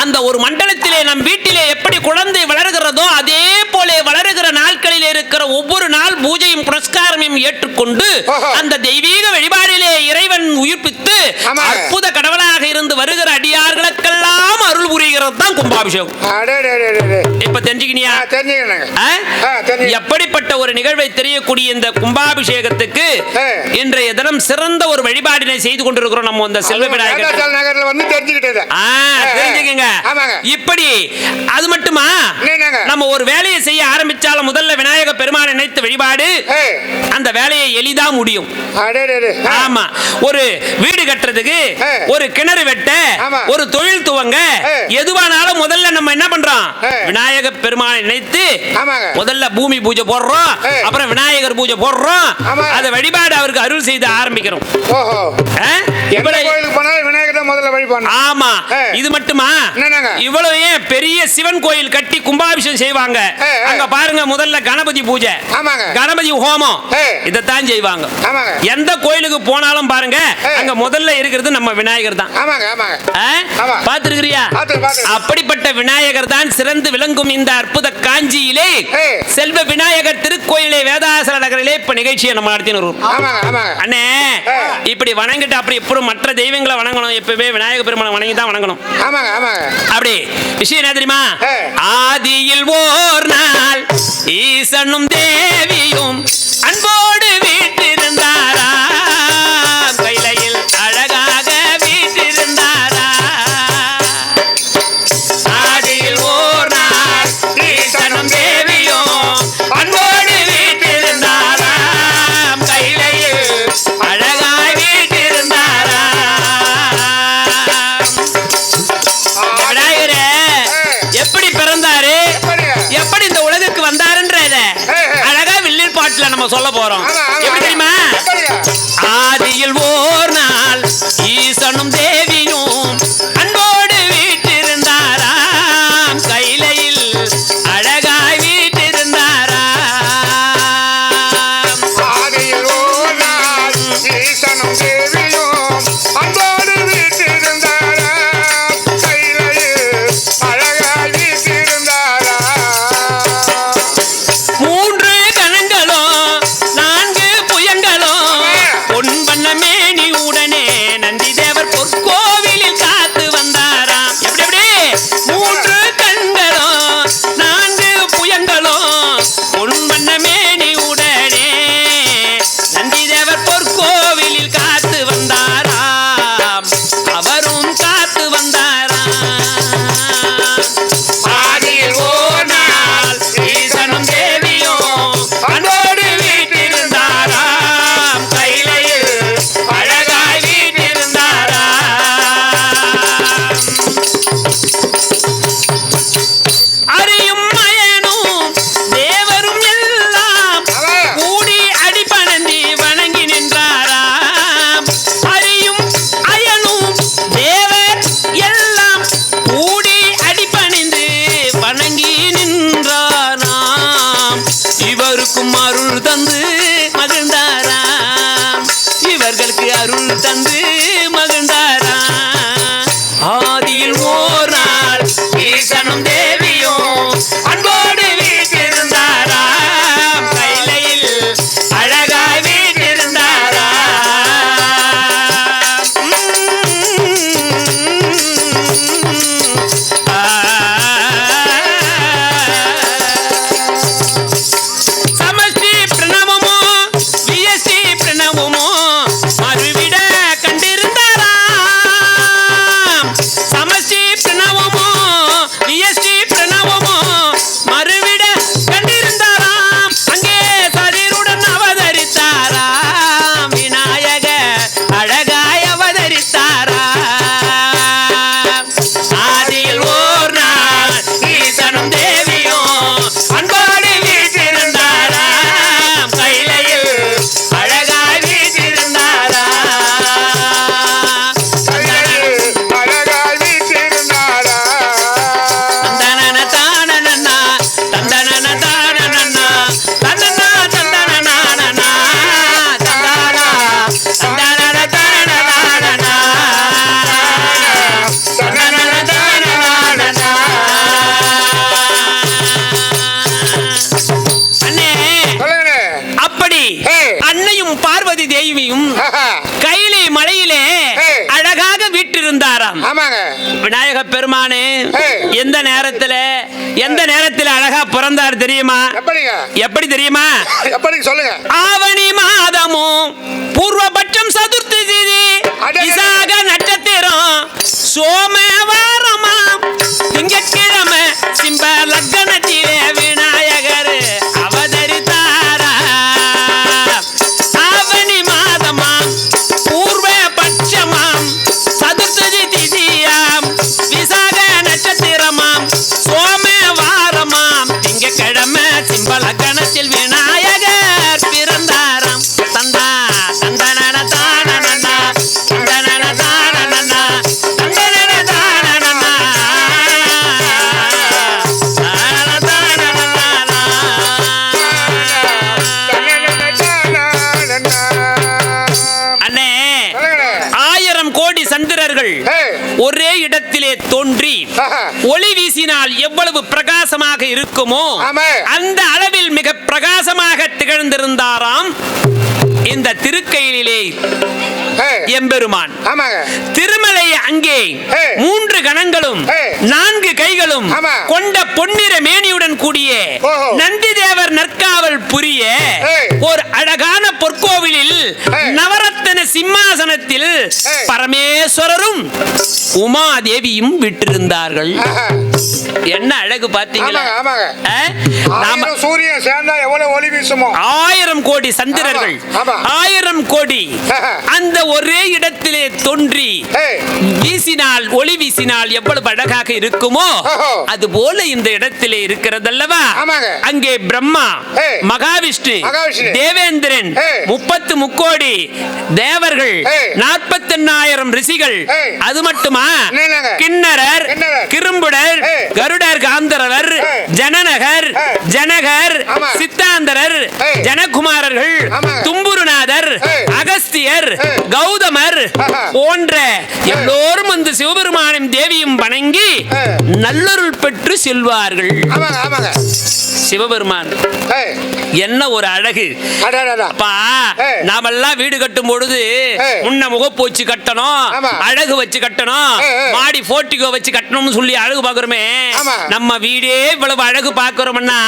அந்த ஒரு மண்டலத்திலே நம் வீட்டிலே எப்படி குழந்தை வளர்கிறதோ அதே போல வளருகிற நாட்களில் இருக்கிற ஒவ்வொரு நாள் பூஜையும் புரஸ்காரமும் ஏற்றுக்கொண்டு அந்த தெய்வீக வழிபாடிலே இறைவன் உயிர்ப்பித்து அற்புத கடவுளாக இருந்து வருகிற அடியார்களுக்கெல்லாம் அருள் புரிகிறது தான் கும்பாபிஷேகம். இப்ப தெரிஞ்சுக்கினியா? எப்படிப்பட்ட ஒரு நிகழ்வை தெரியக்கூடிய இந்த கும்பாபிஷேகத்துக்கு இன்றைய தினம் சிறந்த ஒரு வழிபாடினை செய்து கொண்டிருக்கிறோம். நம்ம இந்த செல்வ விநாயகர் நகர்ல வந்து தெரிஞ்சுக்கிட்டது. தெரிஞ்சுக்கங்க. இப்படி அது மட்டுமா நம்ம ஒரு வேலையை செய்ய ஆரம்பிச்சாலும் முதல்ல விநாயக பெருமானை நினைத்து வழிபாடு அந்த வேலையை எளிதா முடியும். ஆமா, ஒரு வீடு கட்டுறதுக்கு ஒரு கிணறு வெட்ட ஒரு தொழில் துவங்க எதுவானாலும் முதல்ல நம்ம என்ன பண்றோம்? விநாயக பெருமானை நினைத்து முதல்ல பூமி பூஜை போடுறோம், அப்புறம் விநாயகர் பூஜை போடுறோம், அதை வழிபாடு அவருக்கு அருள் செய்து ஆரம்பிக்கிறோம். ஆமா, இது மட்டுமா? இவ்வளவு ஏன் பெரிய சிவன் கோயில் கட்டி கும்பாபிஷேகம் செய்வாங்க. அங்க பாருங்க, முதல்ல கணபதி பூஜை, கணபதி ஹோமம் இதைத்தான் செய்வாங்க. எந்த கோயிலுக்கு போனாலும் பாருங்க அங்க முதல்ல இருக்கிறது நம்ம விநாயகர் தான். பார்த்திருக்கிறியா? அப்படிப்பட்ட விநாயகர் தான் சிறந்து விளங்கும் இந்த அற்புத காஞ்சியிலே செல்வ விநாயகர் திருக்கோயிலே வேதாசல நகரிலே இப்ப நிகழ்ச்சியை நம்ம நடத்தினோம். அண்ணே, இப்படி வணங்கிட்டு அப்படி எப்படி மற்ற தெய்வங்களை வணங்கணும்? எப்பவே விநாயகர் பெருமானை வணங்கி தான் வணங்கணும். அப்படி விஷயம் என்ன தெரியுமா? ஆதியில் ஓர் நாள் ஈசனும் தேவியும் அன்போடு வீட்டிருந்தாரா, கைலையில் அழகாக வீட்டிருந்தாரா. ஆதியில் ஓர் நாள் ஈசனும் தேவியும் அன்போடு வீட்டிருந்தாரா, கைலையில் அழகாய் வீட்டிருந்தாரா. விநாயகரே எப்படி பிறந்தாரு, எப்படி இந்த உலகுக்கு வந்தாருன்றத அழகா வில்லில் பாட்டுல நம்ம சொல்ல போறோம். எப்படி தெரியுமா? ஆதியில் ஓர் நாள் ஈசனும் தேவியும் அன்போடு வீட்டிருந்தாராம், கைலையில் அழகாய் வீட்டிருந்தாராம். ஆதியில் ஓர் நாள் ஈசனும் தேவியும் அன்போடு வீட்டிருந்தாராம், கைலையில் அழகாய் வீட்டிருந்தாராம். 3 கணங்களும் 4 பெருமானே ஏய். எந்த நேரத்துல அழகா பிறந்தார் தெரியுமா? எப்படிங்க எப்படி தெரியுமா? எப்படி சொல்லுங்க ஆவணி மாதமும் பூர்வபட்சம் சதுர்த்தி திதி அடடே. விசாக நட்சத்திரம் சோமவாரமா திங்கட்கிழமை சிம்ப லக்னத்திலே விநாயகர் அவதரித்தாரா. ஆவணி மாதமாம் பூர்வபட்சமாம் சதுர்த்தி திதியாம் விசாக நட்சத்திரமாம் சோமவாரமாம் திங்கட்கிழமை சிம்ப லக்னத்தில் விநாயகர் பிறந்தாராம். தந்தா தந்தனன தானனனா தந்தனன தானனனா தந்தனன தானனனா தானன தானனனா. அண்ணே, 1000 கோடி சந்திரர்கள் ஒரே இடத்திலே தோன்றி ஒளி வீசினால் எவ்வளவு பிரகாசமாக இருக்குமோ ஆமா. அந்த அளவில் மிக பிரகாசமாக திகழ்ந்திருந்தாராம் இந்த திருக்கையிலே எம்பெருமான். ஆமாங்க திருமலை அங்கே 3 கணங்களும் 4 கைகளும் ஆமா. கொண்ட பொன்னிற மேனியுடன் கூடிய ஓஹோ. நந்தி தேவர் நற்காவல் புரிய ஒரு அழகான பொற்கோவிலில் நவரத்தின சிம்மாசனத்தில் பரமேஸ்வரரும் உமாதேவியும் விட்டிருந்தார்கள். என்ன அழகு பாத்தீங்களா? ஆமாங்க, ஆமாங்க. நாம 1000 சூரியன் சேர்ந்தா எவ்வளவு ஒளி வீசுமோ? 1000 கோடி சந்திரர்கள், ஆமா, ஆமா. 1000 கோடி அந்த ஒரே இடத்திலே தோன்றி வீசினால் ஒளி வீசினால் எவ்வளவு அழகாக இருக்குமோ அது போல இந்த இடத்திலே இருக்கிறதல்லவா. ஆமாங்க. அங்கே பிரம்மா, மகாவிஷ்ணு, தேவேந்திரன், 30 முக்கோடி தேவர்கள், 48,000 ரிஷிகள், அது மட்டுமா கிண்ணரர், கிரும்புடர், கருடர், காந்தரவர், ஜனநகர், ஜனகர், சித்தாந்தரர், ஜனகுமாரர்கள், தும்புருநாதர், அகஸ்தியர், கௌதமர் போன்ற எல்லோரும் அந்த சிவபெருமானும் தேவியும் வணங்கி நல்லருள் பெற்று செல்வார்கள். சிவபெருமான் என்ன ஒரு அழகு! அப்பா, நாமெல்லாம் வீடு கட்டும் பொழுது முன்ன முகப்பூச்சி கட்டணும், அழகு வச்சு கட்டணும், மாடி போர்ட்டிகோ வச்சு கட்டணும்னு சொல்லி அழகு பாக்குறோமே. நம்ம வீடே இவ்வளவு அழகு பாக்குறோம்னா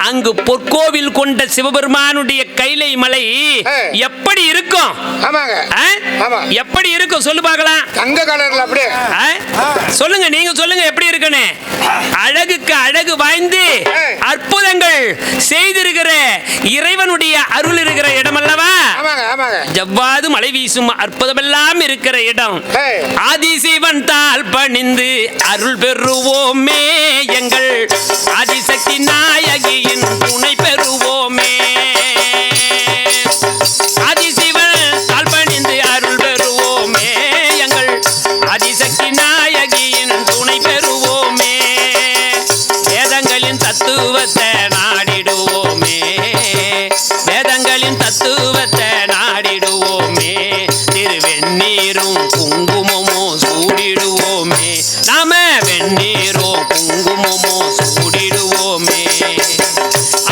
அங்கு பொற்கோவில் கொண்ட சிவபெருமானுடைய கைலை மலை எப்படி இருக்கும்? எப்படி இருக்கும் சொல்லு பார்க்கலாம். தங்க கலர்ல அப்படியே சொல்லுங்க, நீங்க சொல்லுங்க எப்படி இருக்குன்னு. அழகுக்கு அழகு வாய்ந்து அற்புதங்கள் செய்திருக்கிற இறைவனுடைய அருள் இருக்கிற இடம் அல்லவா. ஜவ்வாது மழை வீசும் அற்புதமெல்லாம் இருக்கிற இடம். ஆதிசிவன் தாள் பணிந்து அருள் பெறுவோமே, எங்கள் ஆதிசக்தி நாயகியின் துணை பெறுவோமே. ஆதிசிவன் தாள் பணிந்து அருள் பெறுவோமே, எங்கள் ஆதிசக்தி நாயகியின் துணை பெறுவோமே. வேதங்களின் தத்துவத்தை நாடிடுவோமே, வேதங்களின் தத்துவத்தை நாடிடுவோமே. திருவெண்ணீரும் குங்குமமோ சூடிடுவோமே, நாம வெண்ணீரோ குங்குமமோ சூடிடுவோமே.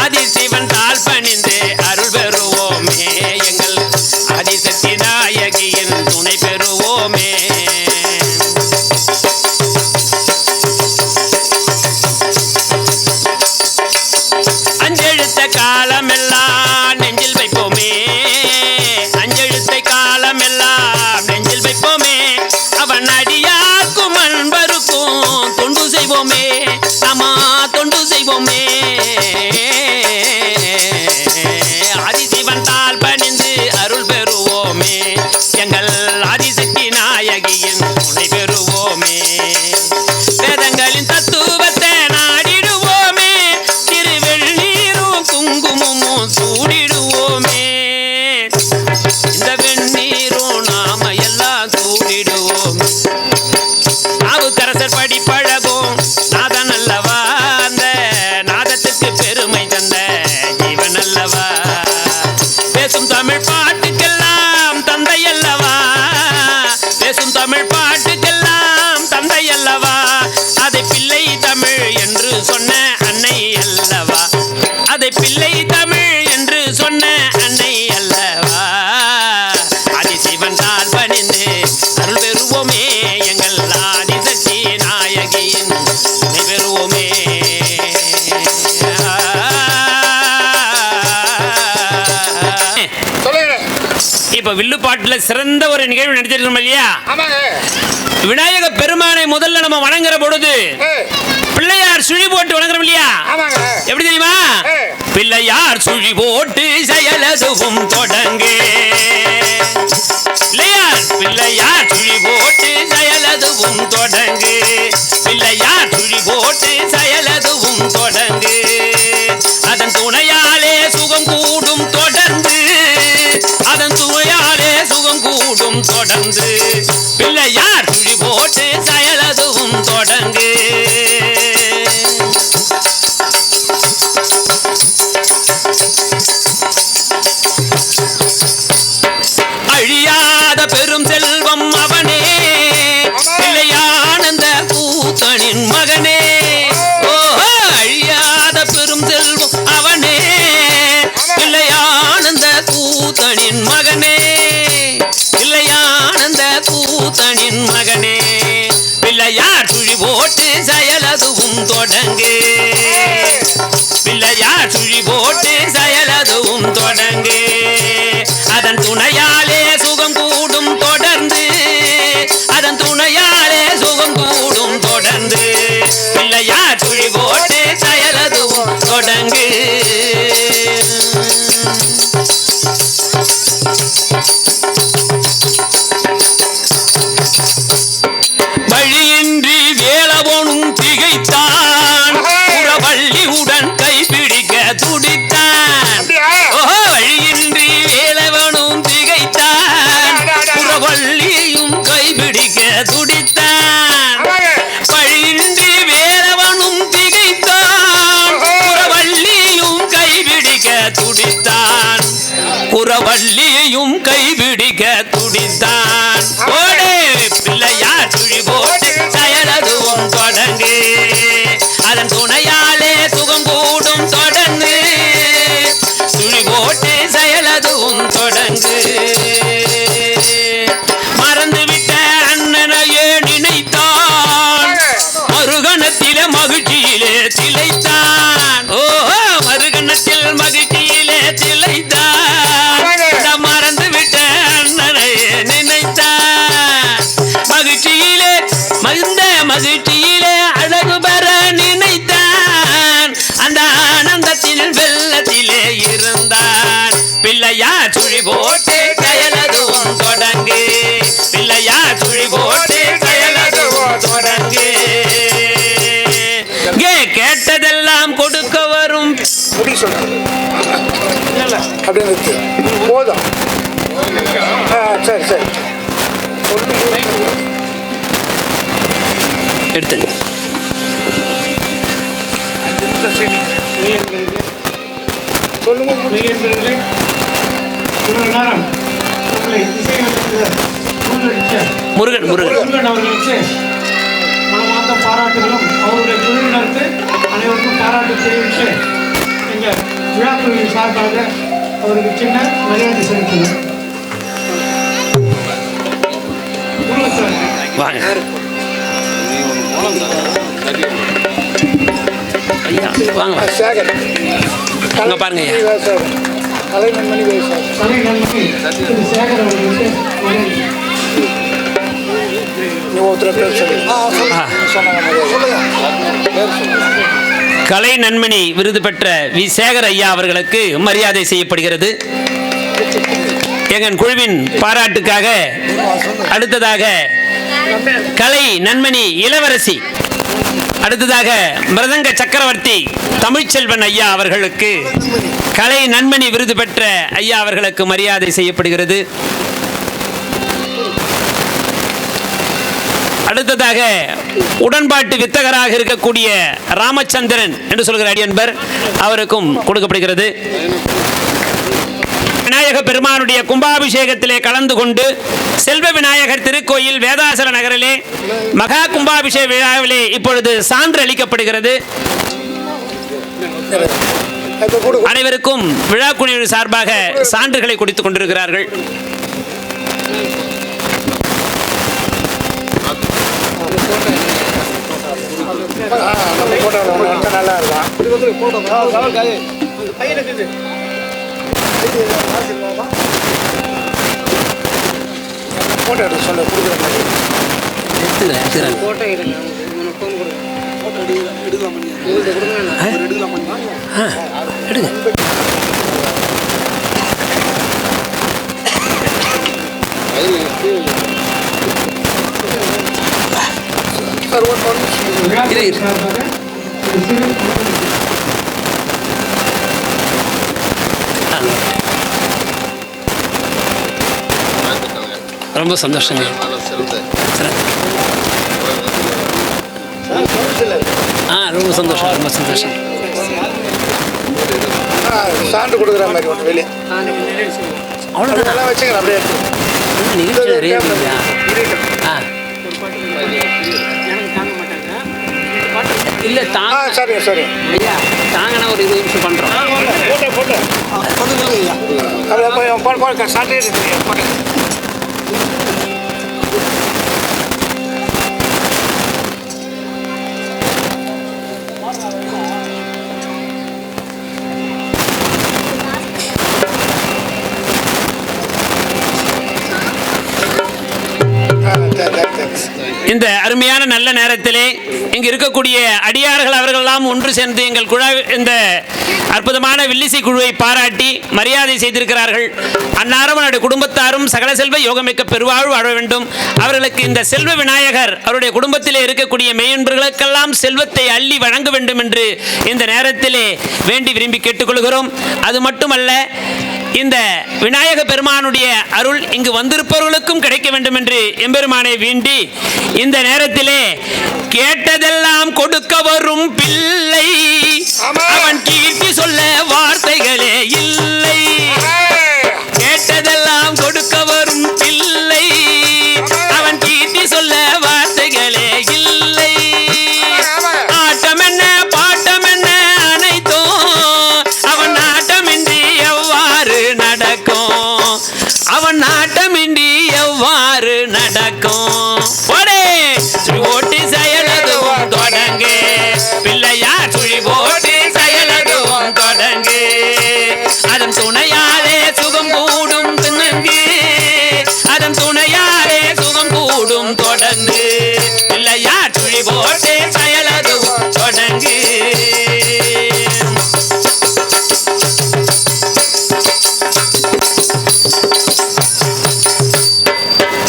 ஆதிசிவன் தாள் பணிந்து அருள் பெறுவோமே, எங்கள் ஆதிசக்தி நாயகியின் துணை பெறுவோமே. அஞ்செழுத்த காலமெல்லாம் நெஞ்சில் வைப்போமே, அஞ்செழுத்தை காலமெல்லாம் நெஞ்சில் வைப்போமே. அவன் அடியாக்கும் அன்பருக்கும் தொண்டு செய்வோமே, நாம தொண்டு செய்வோமே. ஆதிசிவன் தாள் பணிந்து அருள் பெறுவோமே, எங்கள் ஆதிசக்தி நாயகியின் துணை பெறுவோமே. வேதங்களின் தத்துவத்தை நாடிடுவோமே, திருவெண்ணீரும் குங்குமமும் சூடிடுவோமே. இந்த வெண்ணீரும் நாம எல்லாம் சூடிடுவோமே. நாவுக்கரசர் படி பழகும் நாதன் அல்லவா, அந்த நாதத்துக்கு பெருமை தந்த ஜீவன் அல்லவா. பேசும் தமிழ் பாட்டுக்கெல்லாம் தந்தை அல்லவா, பெறுவோமே. இப்ப வில்லுப்பாட்டுல சிறந்த ஒரு நிகழ்வு நடிச்சிருக்கோம் இல்லையா? விநாயக பெருமானை முதல்ல நம்ம வணங்குற பொழுது பிள்ளையார் சுழி போட்டு வணங்குறோம் இல்லையா? எப்படி தெரியுமா? பிள்ளையார் சுழி போட்டு செயலதுவும் தொடங்கு. பிள்ளையார் சுழி போட்டு செயலதுவும் தொடங்கு. பிள்ளையார் சுழி போட்டு செயலதுவும் தொடங்கு. அதன் துணையாலே சுகம் கூடும் தொடர்ந்து. அதன் துணையாலே சுகம் கூடும் தொடர்ந்து. பிள்ளையார் சுழி போட்டு செயலதுவும் தொடங்கு. அழியாத பெரும் செல்வம் அவனே, பிள்ளையானந்த கூத்தனின் மகனே. ஓஹோ, அழியாத பெரும் செல்வம் அவனே, பிள்ளையானந்த கூத்தனின் மகனே. பிள்ளையானந்த கூத்தனின் மகனே. பிள்ளையார் சுழி போட்டு செயலதுவும் தொடங்கு. பிள்ளையார் சுழி போட்டு செயலதுவும் தொடங்கு. அதன் துணையாலே சுகம் கூடும் தொடர்ந்து. அதன் துணையாலே சுகம் கூடும் தொடர்ந்து. பிள்ளையார் சுழி போட்டு செயலதுவும் தொடங்கு. வழியின்றி வேலவனும் திகைத்தான். புறவள்ளியுடன் கைப்பிடிக்க துடித்தான். ஓஹோ, வழியின்றி வேலவனும் திகைத்தான். புறவள்ளியும் கைப்பிடிக்க துடித்தான். வழியின்றி வேலவனும் திகைத்தான். புறவள்ளியும் கைப்பிடிக்க துடித்தான். புறவள்ளியும் கைப்பிடிக்க துடித்தான். ஓடே, பிள்ளையார் சுழி போட்டு செயலதுவும் தொடங்கு. அதன் துணையாலே சுகம் கூடும் தொடர்ந்து. சுழி போட்டு செயலதுவும் தொடங்கு. மறந்துவிட்ட அண்ணனையே நினைத்தான். மறுகணத்திலே மகிழ்ச்சியிலே திளைத்தான். ஓஹோ, மறுகணத்தில் மகிழ்ச்சியிலே திளைத்தான். மறந்துவிட்ட அண்ணனையே நினைத்தான். மகிழ்ச்சியிலே மகிழ்ந்த மகிழ்ச்சியிலே அழகு பெற நினைத்தான். அந்த ஆனந்தத்தில் வெள்ளத்திலே இருந்தான். பிள்ளையார் சுழி போட்டு செயலதுவும் தொடங்கு. பிள்ளையார் சுழி போட்டு செயலதுவும் தொடங்கு. கேட்டதெல்லாம் கொடுக்க வரும். அப்படின்னு போதும். சரி சரி எடுத்து சொல்லுங்க. முருகன் முருகன் அவர்களுக்கு மனமார்ந்த பாராட்டுகளும் அவருடைய குழுவினருக்கு அனைவருக்கும் பாராட்டு தெரிவித்து எங்கள் விழாக்குழுவின் சார்பாக அவருக்கு சின்ன மரியாதை செலுத்துகிறோம். வாங்க ஐயா, வாங்க சேகர் அங்க பாருங்க ஐயா. கலை நன்மணி விவசாயம். கலை நன்மணி திரு சேகர் அவர்களுக்கு கலை நன்மணி விருது பெற்ற வி சேகர் ஐயா அவர்களுக்கு மரியாதை செய்யப்படுகிறது. எங்கள் குழுவின் பாராட்டுக்காக அடுத்ததாக கலை நன்மணி இளவரசி, அடுத்ததாக மிருதங்க சக்கரவர்த்தி தமிழ்ச்செல்வன் ஐயா அவர்களுக்கு கலை நன்மணி விருது பெற்ற ஐயா அவர்களுக்கு மரியாதை செய்யப்படுகிறது. அடுத்ததாக உடன்பாட்டு வித்தகராக இருக்கக்கூடிய ராமச்சந்திரன் என்று சொல்கிற அடியன்பர் அவருக்கும் கொடுக்கப்படுகிறது. விநாயக பெருமானுடைய கும்பாபிஷேகத்திலே கலந்து கொண்டு செல்வ விநாயகர் திருக்கோயில் வேதாசல நகரிலே மகா கும்பாபிஷேக விழாவிலே இப்பொழுது சான்று அளிக்கப்படுகிறது. அனைவருக்கும் விழா குழுவினர் சார்பாக சான்றுகளை கொடுத்துக் கொண்டிருக்கிறார்கள். நம்ம போட்டோ நல்லா இருக்கும். போட்டோ எடுத்து சொல்ல கொடுக்குற மாதிரி. சார் ஒரு ரொம்ப சந்தோஷங்க. ரொம்ப சந்தோஷம், ரொம்ப சந்தோஷம். சான்று கொடுக்குற மாதிரி ஒன்று வெளியே அவ்வளோதான். நல்லா வச்சுக்கிறேன் அப்படியே நிகழ்ச்சி நிறைய இருக்குங்களா? இல்லை தாங்க. சரிங்க சரி ஐயா தாங்கன்னா ஒரு 20 நிமிஷம் பண்ணுறோம். போட்டு சாட்டே போட்டு இந்த அருமையான நல்ல நேரத்திலே இங்கு இருக்கக்கூடிய அடியார்கள் அவர்களெல்லாம் ஒன்று சேர்ந்து எங்கள் குழா இந்த அற்புதமான வில்லிசை குழுவை பாராட்டி மரியாதை செய்திருக்கிறார்கள். அன்னாரும் அவருடைய குடும்பத்தாரும் சகல செல்வ யோகமிக்க பெருவாழ்வு வாழ வேண்டும். அவர்களுக்கு இந்த செல்வ விநாயகர் அவருடைய குடும்பத்திலே இருக்கக்கூடிய மெய்யன்பர்களுக்கெல்லாம் செல்வத்தை அள்ளி வழங்க வேண்டும் என்று இந்த நேரத்திலே வேண்டி விரும்பி கேட்டுக்கொள்கிறோம். அது மட்டுமல்ல, இந்த விநாயக பெருமானுடைய அருள் இங்கு வந்திருப்பவர்களுக்கும் கிடைக்க வேண்டும் என்று எம்பெருமானை வேண்டி இந்த நேரத்திலே கேட்டதெல்லாம் கொடுக்க வரும் பிள்ளை, அவன் கீர்த்தி சொல்ல வார்த்தைகளே இல்லை. கேட்டதெல்லாம் கொடுக்க வரும் பிள்ளை, அவன் கீர்த்தி சொல்ல வார்த்தைகளே இல்லை. ஆட்டம் என்ன பாட்டம் என்ன அனைத்தும் அவன் நாட்டமின்றி எவ்வாறு நடக்கும், அவன் நாட்டமின்றி எவ்வாறு நடக்கும். சுழி ஓட்டி செயலதுவும் தொடங்கு பிள்ளையார், சுழி ஓட்டி செயலதுவும் தொடங்கு. அதன் துணையாலே சுகம் கூடும் துணங்கு, அதன் துணையாலே சுகம் கூடும் தொடங்கு பிள்ளையார், சுழி ஓட்டி செயலதுவும் தொடங்கு.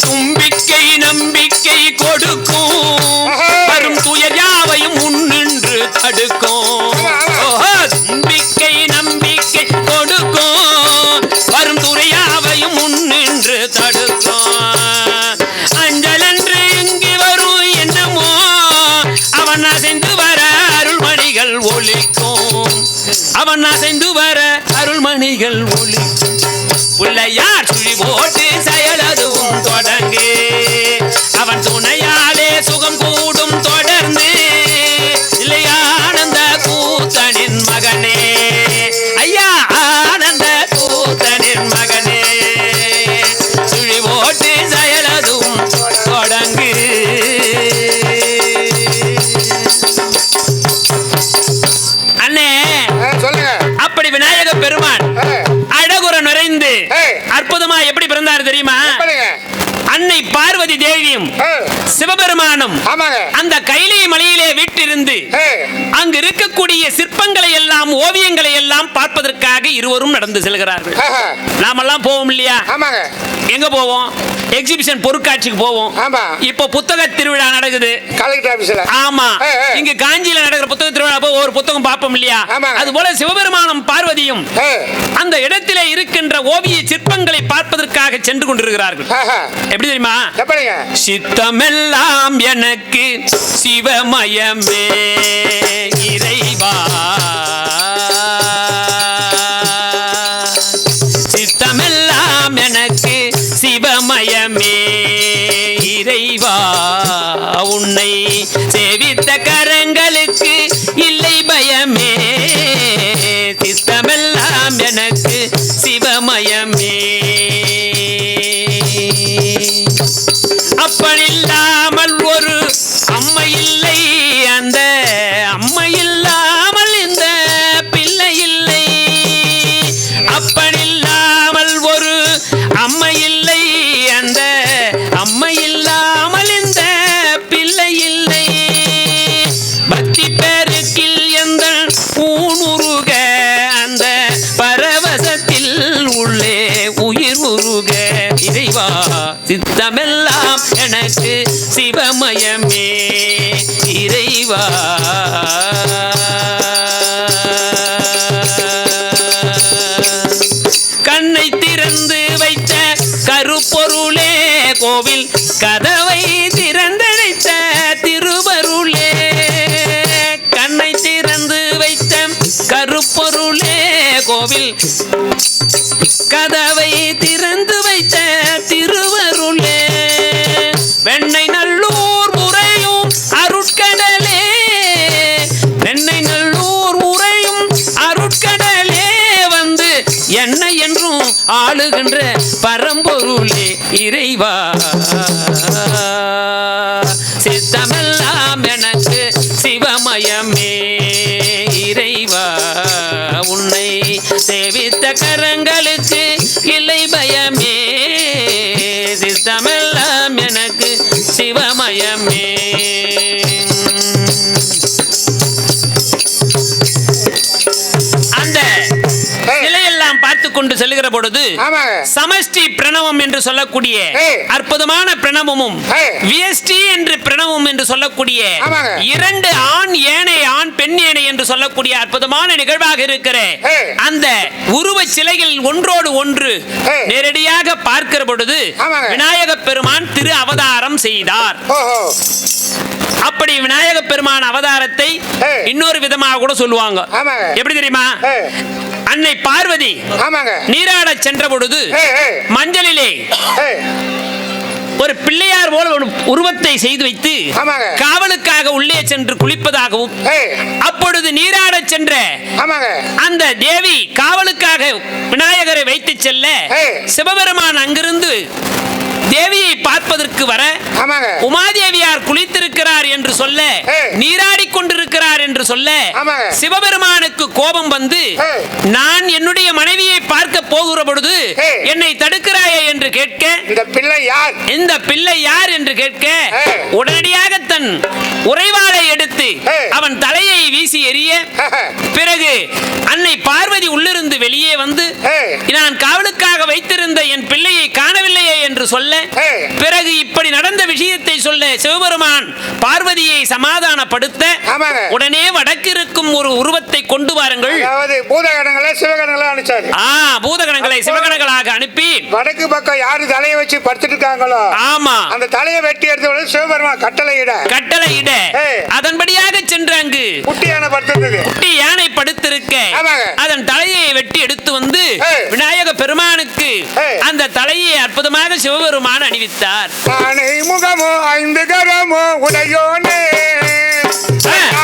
தும்பிக்கை நம்பிக்கை கொடுக்கும், வரும் துயர் யாவையும் முன்னின்று தடுக்கும். தும்பிக்கை நம்பிக்கை கொடுக்கும், வரும் துறையாவையும் முன்னின்று தடுக்கும். அஞ்சல் என்று இங்கு வரும் என்னமோ அவன் அசைந்து வர அருள்மணிகள் ஒலிக்கும், அவன் அசைந்து வர அருள்மணிகள் ஒலிக்கும். பிள்ளையார் சுழி போட்டு செயலதுவும் தொடங்கு, அவன் துணையாலே சுகம் கூடும் தொடர்ந்து. இல்லையா ஆனந்த கூத்தனின் மகனே, ஐயா ஆனந்த கூத்தனின் மகனே, சுழி போட்டு செயலதுவும் தொடங்கு. அண்ணே சொல்லுங்க. அப்படி விநாயக பெருமான் அழகுற நிறைந்து அற்புதமா எப்படி பிறந்தார் தெரியுமா? அன்னை பார்வதி தேவியும் சிவபெருமானும் அந்த கைலை மலையிலே வீட்டிருந்து அங்கு இருக்கக்கூடிய சிற்பங்களை எல்லாம் ஓவியங்களை எல்லாம் பார்ப்பதற்காக இருவரும் நடந்து செல்கிறார்கள். நாமெல்லாம் போவோம் இல்லையா? எங்க போவோம்? எக்ஸிபிஷன் பொருட்காட்சிக்கு போவோம். இப்போ புத்தக திருவிழா நடக்குது கலெக்டர் ஆபீஸ்ல. ஆமா, இங்க காஞ்சியில நடக்கிற புத்தக திருவிழா போய் ஒரு புத்தகம் பார்ப்போம் இல்லையா? அது போல சிவபெருமானும் பார்வதியும் அந்த இடத்திலே இருக்கின்ற ஓவிய சிற்பங்களை பார்ப்பதற்காக சென்று கொண்டிருக்கிறார்கள். எப்படி தெரியுமா? சித்தமெல்லாம் எனக்கு சிவமயமே இறைவா, சித்தமெல்லாம் எனக்கு சிவமயமே இறைவா, உன்னை சேவித்த கரங்களுக்கு இல்லை பயமே. சித்தமெல்லாம் எனக்கு சிவமயமே. அப்பனில்லாமல் ஒரு அம்மை இல்லை, அந்த சிவமயமே இறைவா. கண்ணை திறந்து வைத்த கருப்பொருளே கோவில் கதவை திறந்தடைத்த திருவருளே. கண்ணை திறந்து வைத்த கருப்பொருளே கோவில் கதவை திறந்து வைத்த திருவருளே. வெண்ணை நல்லூர் முறையும் அருட்கடலே. வெண்ணை நல்லூர் முறையும் அருட்கடலே வந்து என்னை என்றும் ஆளுகின்ற பரம்பொருளே இறைவா. சித்தமெல்லாம் எனக்கு சிவமயமே இறைவா. உன்னை சேவித்த கரங்களுக்கு இல்லை பயமே. சித்தமெல்லாம் எனக்கு சிவமயமே. அந்த நிலையெல்லாம் பார்த்து கொண்டு செல்கிற பொழுது ஆமாங்க. சமஷ்டி பிரணவம் என்று சொல்லக்கூடிய அற்புதமான பிரணவமும் விஎஸ்டி என்று பிரணவம் என்று சொல்லக்கூடிய ஆமாங்க. இரண்டு ஆண் ஏனை ஆண் பெண் ஏனை என்று சொல்லக்கூடிய அற்புதமான நிகழ்வாக இருக்கிற அந்த உருவ சிலைகள் ஒன்றோடு ஒன்று நேரடியாக பார்க்கிற பொழுது ஆமாங்க. விநாயக பெருமான் திரு அவதாரம் செய்தார். ஓஹோ. அப்படி விநாயக பெருமான் அவதாரத்தை இன்னொரு விதமாக கூட சொல்லுவாங்க. ஆமாங்க. எப்படி தெரியுமா? அன்னை பார்வதி ஆமாங்க. நீராட சென்ற பொழுது மஞ்சளிலே ஒரு பிள்ளையார் போல ஒரு உருவத்தை செய்து வைத்து ஆமாங்க. காவலுக்காக உள்ளே சென்று குளிப்பதாகவும் அப்பொழுது நீராட சென்ற ஆமாங்க. அந்த தேவி காவலுக்காக விநாயகரை வைத்து செல்ல சிவபெருமான் அங்கிருந்து தேவியை பார்ப்பதற்கு வர ஆமாங்க. உமாதேவியார் குளித்திருக்கிறார் என்று சொல்ல நீராடி கொண்டிருக்கிறார் என்று சொல்ல ஆமாங்க. சிவபெருமானுக்கு கோபம் வந்து நான் என்னுடைய மனைவியை பார்க்க போகிற பொழுது என்னை தடுக்கிறாயே என்று கேட்க இந்த பிள்ளை யார்? இந்த பிள்ளை யார் என்று கேட்க உடனடியாக தன் உறைவாளை எடுத்து அவன் தலையை வீசி எறிய பிறகு அன்னை பார்வதி உள்ளிருந்து வெளியே வந்து நான் காவலுக்காக வைத்திருந்த என் பிள்ளையை காணவில்லையே என்று சொல்ல பிறகு இப்படி நடந்த விஷயத்தை சொல்ல சிவபெருமான் பார்வதியை சமாதானப்படுத்த ஆமாங்க. உடனே வடக்கிருக்கும் ஒரு உருவத்தை கொண்டு வாருங்கள். அதாவது பூதகணங்களை சிவகணங்களை அனுப்பிச்சாரு. பூதகணங்களை சிவகணங்களாக அனுப்பி வடக்கு பக்கம் யாரு தலையை வச்சு படுத்துட்டு இருக்காங்களோ ஆமா அந்த தலையை வெட்டி எடுத்து சிவபெருமான் கட்டளையிட அதன்படியாக சென்று அங்கு குட்டி யானை படுத்திருந்தது. குட்டி யானை படுத்திருக்க ஆமாங்க. அதன் தலையை வெட்டி எடுத்து வந்து விநாயக பெருமானுக்கு அந்த தலையை அற்புதமாக சிவபெருமான் அணிவித்தார். ஆனை முகமோ 5 கரமோ உடையோனே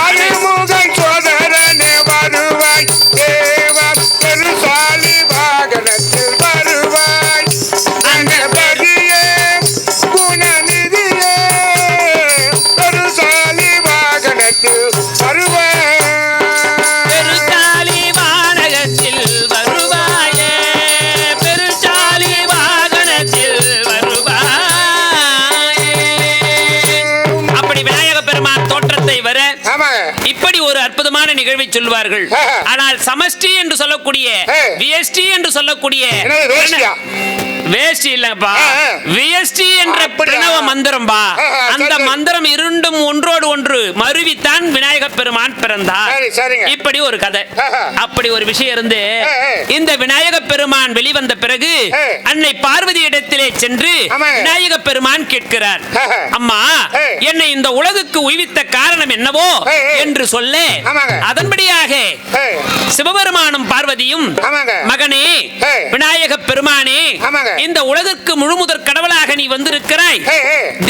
ஆனை முகன் சோதரனே வருவாய் தேவா பெருசாலி வாகனத்தில் வருவாய் கணபதியே குணநிதியே பெருசாலி வாகனத்தில் வருவாய். பெருசாலி வானகத்தில் வருவாயே பெருசாலி வாகனத்தில் வருவாயே. அப்படி விநாயக பெருமான் தோற்றத்தை வர இப்படி ஒரு அற்புதமான நிகழ்வை சொல்வார்கள். ஆனால் சமஷ்டி என்று சொல்லக்கூடிய விஎஸ்டி என்று சொல்லக்கூடிய வேஷ்டி இல்லப்பா விஎஸ்டி என்ற பிரணவ மந்திரம் பா. அந்த மந்திரம் இரண்டும் ஒன்றோடு ஒன்று மருவித்தான் விநாயக பெருமான் பிறந்தார். இப்படி ஒரு கதை. அப்படி ஒரு விஷயம் இருந்து இந்த விநாயக பெருமான் வெளிவந்த பிறகு அன்னை பார்வதி இடத்திலே சென்று விநாயக பெருமான் கேட்கிறார், அம்மா என்னை இந்த உலகுக்கு உய்வித்த காரணம் என்னவோ என்று சொல்ல அதன்படியாக சிவபெருமானும் பார்வதியும் மகனே விநாயக பெருமானே இந்த உலகிற்கு முழுமுதற் கடவுளாக நீ வந்திருக்கிறாய்.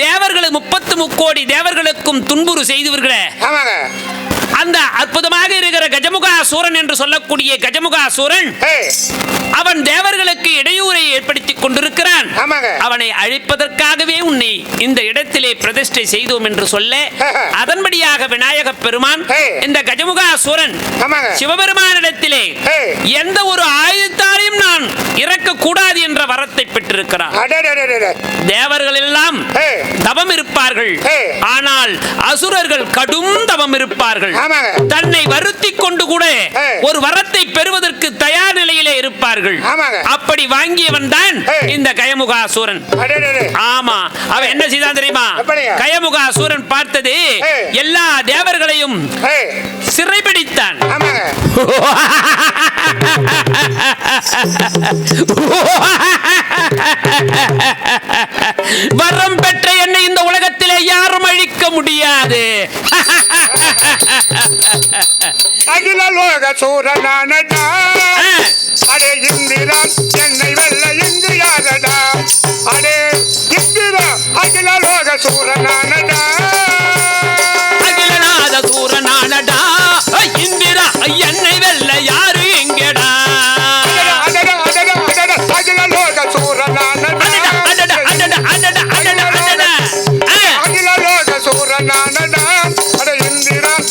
தேவர்கள் 33 கோடி தேவர்களுக்கும் துன்புறு செய்தவர்களே அந்த அற்புதமாக இருக்கிற கஜமுகாசூரன் என்று சொல்லக்கூடிய கஜமுகாசூரன் அவன் தேவர்களுக்கு இடையூறை ஏற்படுத்திக் கொண்டிருக்கிறான். அவனை அழிப்பதற்காகவே உன்னை இந்த இடத்திலே பிரதிஷ்டை செய்தோம் என்று சொல்ல அதன்படியாக விநாயக பெருமான் இந்த கஜமுகாசூரன் சிவபெருமானிடத்திலே எந்த ஒரு ஆயுதத்தாலையும் ஒருபோதும் நான் இறக்கக்கூடாது என்ற வரத்தை பெற்றிருக்கிறான். தேவர்கள் எல்லாம் தவம் இருப்பார்கள், ஆனால் அசுரர்கள் கடும் தவம் இருப்பார்கள். தன்னை வருத்தி கொண்டு கூட ஒரு வரத்தை பெறுவதற்கு தயார் நிலையிலே இருப்பார்கள். அப்படி வாங்கியவன் தான் இந்த கயமுகாசூரன். ஆமா, அவன் என்ன செய்தான் தெரியுமா? கயமுகாசூரன் பார்த்தது எல்லா தேவர்களையும் சிறைபிடித்தான். வரம் பெற்ற என்னை இந்த உலகத்திலே யாரும் அழிக்க முடியாது. அகில லோக சூரனானடா, அடே இந்திரன் என்னை வெல்ல இங்கு யாரடா, அடே இந்திரன் அகில லோக சூரனானடா, அகிலநாத சூரனானடா, இந்திரா என்னை வெல்ல யாரு எங்கடா, அகில லோக சூரனானடா, அகில லோக சூரனானடா, அடே இந்திரன்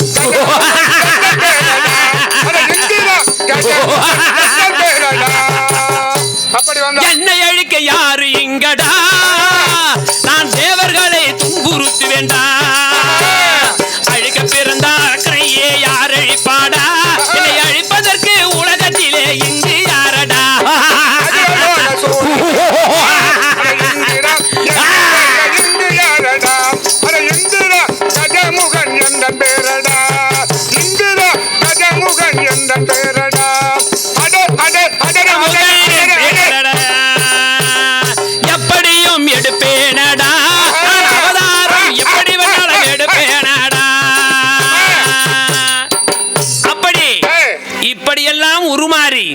அப்படி வந்தா என்னை அழிக்க யாரு இங்கடா, நான் தேவர்களை துன்புறுத்து வேண்டாம், அழிக்க பிறந்தார் கையே யார் அழிப்பாடா, என்னை அழிப்பதற்கு உலகத்திலே இங்கு யாரடா. இங்கு யாரடா, அட இந்திரா கஜமுகன் என்ற பேரடா, இந்திரா கஜமுகன் என்ற பேரடா, அட அட அட எப்படியும் எடுப்பேனடா, அவதாரம் எப்படி வேணாலும் எடுப்பேனடா. அப்படி இப்படியெல்லாம் உருமாறி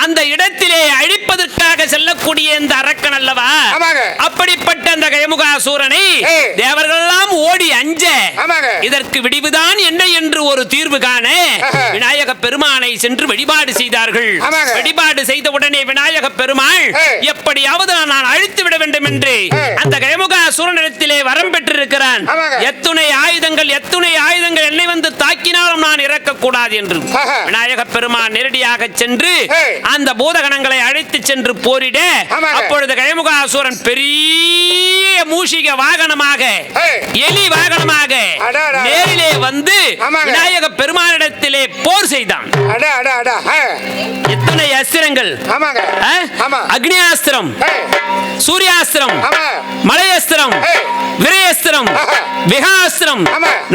அந்த இடத்திலே அழிப்பதற்காக செல்லக்கூடிய இந்த அரக்கன் அல்லவா, அப்படிப்பட்ட அந்த கயமுகாசூரனை தேவர்கள் எல்லாம் ஓடி அஞ்ச இதற்கு விடிவுதான் என்ன என்று ஒரு தீர்வு காண விநாயக பெருமானை சென்று வழிபாடு செய்தார்கள். வழிபாடு செய்த உடனே விநாயக பெருமாள் எப்படியாவது நான் அழித்து விட வேண்டும் என்று அந்த கயமுகாசூரனிடத்திலே வரம் பெற்றிருக்கிறான். எத்துணை ஆயுதங்கள் என்னை வந்து தாக்கினாலும் நான் இறக்கக்கூடாது என்று விநாயக பெருமான் நேரடியாக சென்று அந்த பூதகணங்களை அழைத்து சென்று போரிட, அப்பொழுது கயமுகாசூரன் பெரிய மூஷிக வாகனமாக எலி வாகனமாக நேரிலே வந்து விநாயக பெருமானிடத்திலே போர் செய்தான். எத்தனை அஸ்திரங்கள், அக்னியாஸ்திரம், சூர்யாஸ்திரம், மலையஸ்திரம், விரயஸ்திரம், விகாஸ்திரம்,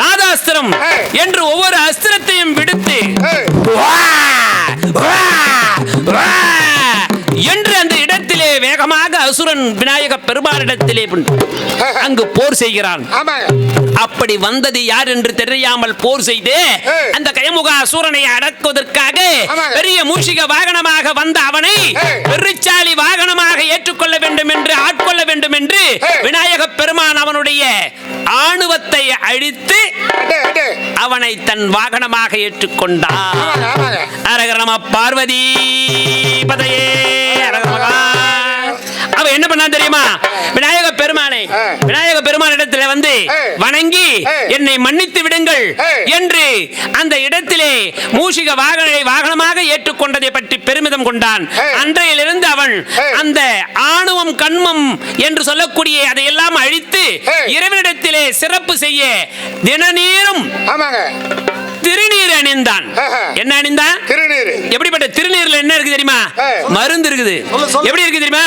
நாதாஸ்திரம் என்று ஒவ்வொரு அஸ்திரத்தையும் விடுத்து என்று அந்த இடத்திலே வேகமாக அசுரன் விநாயக பெருமானிடத்திலே அங்கு போர் செய்கிறான். அப்படி வந்தது யார் என்று தெரியாமல் போர் செய்து அந்த கயமுக அசுரனை அடக்குவதற்காக பெரிய மூஷிக வாகனமாக வந்த அவனை பெருச்சாலி வாகனமாக ஏற்றுக்கொள்ள வேண்டும் என்று ஆட்கொள்ள வேண்டும் என்று விநாயக பெருமான் அவனுடைய ஆணுவத்தை அழித்து அவனை தன் வாகனமாக ஏற்றுக்கொண்டான். அரகர நம பார்வதி பதையே. அவ என்ன பண்ணா தெரியுமா? விநாயக பெருமான் இடத்திலே வந்து வணங்கி என்னை மன்னித்து விடுங்கள் என்று அந்த இடத்திலே மூஷிக வாகனமாக ஏற்றுக்கொண்டதை பற்றி பெருமிதம் கொண்டான். அன்றையிலிருந்து அவன் அந்த ஆணவம் கண்மம் என்று சொல்லக்கூடிய அதையெல்லாம் அழித்து இறைவனிடத்திலே சிறப்பு செய்ய தினநீரும் திருநீர் அணிந்தான். என்ன அணிந்தான்? திருநீர். எப்படிப்பட்ட திருநீர்ல என்ன இருக்கு தெரியுமா? மருந்து இருக்குது. எப்படி இருக்கு தெரியுமா?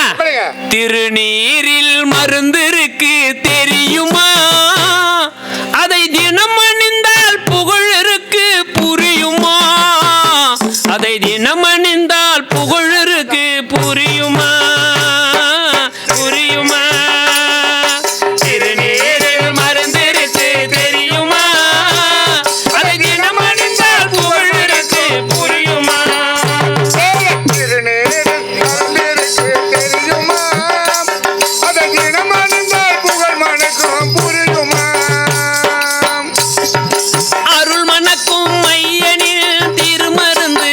திருநீரில் மருந்து இருக்கு தெரியுமா? அதை தினம் அணிந்தால் புகழ் இருக்கு புரியுமா? அதை தினம் அணிந்தால் புகழ் இருக்கு புரியுமா? புரியுமா? திருநீரில் மருந்து இருக்கு தெரியுமா? அதை தினம் அணிந்தால் புகழ் இருக்கு புரியுமா? திருநீரில் மருந்து இருக்கு தெரியுமா? அதை தினம் அணிந்தால் புகழ் மணக்கும் புரியுமா? அருள் மணக்கும் மையனில் திருமருந்து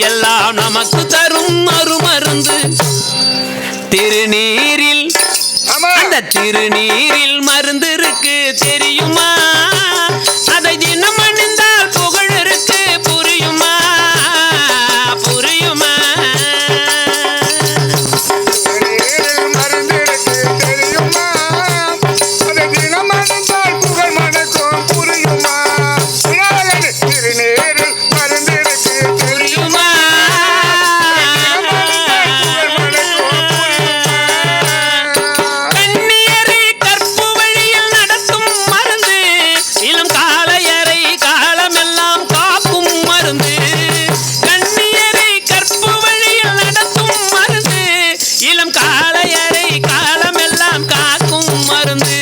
எல்லாம் நமக்கு தரும் மருந்து திருநீரில் ஆமா. அந்த திருநீரில் மருந்து இருக்கு தெரியுமா? அதை தினம் அணிந்தால் புகழ் இருக்கு புரியுமா? புரியுமா? திருநீரில் மருந்து இருக்கு தெரியுமா? அதை தினம் அணிந்தால் புகழ் மணக்கும் புரியுமா? விநாயகர் திருநீரில் மருந்து இருக்கு தெரியுமா? கண்ணியரை கற்பு வழியில் நடத்தும் மருந்து இளம் காளையரை காலமெல்லாம் காக்கும் மருந்து. கண்ணியரை கற்பு வழியில் நடத்தும் மருந்து இளம் காளையரை காலமெல்லாம் காக்கும் மருந்து.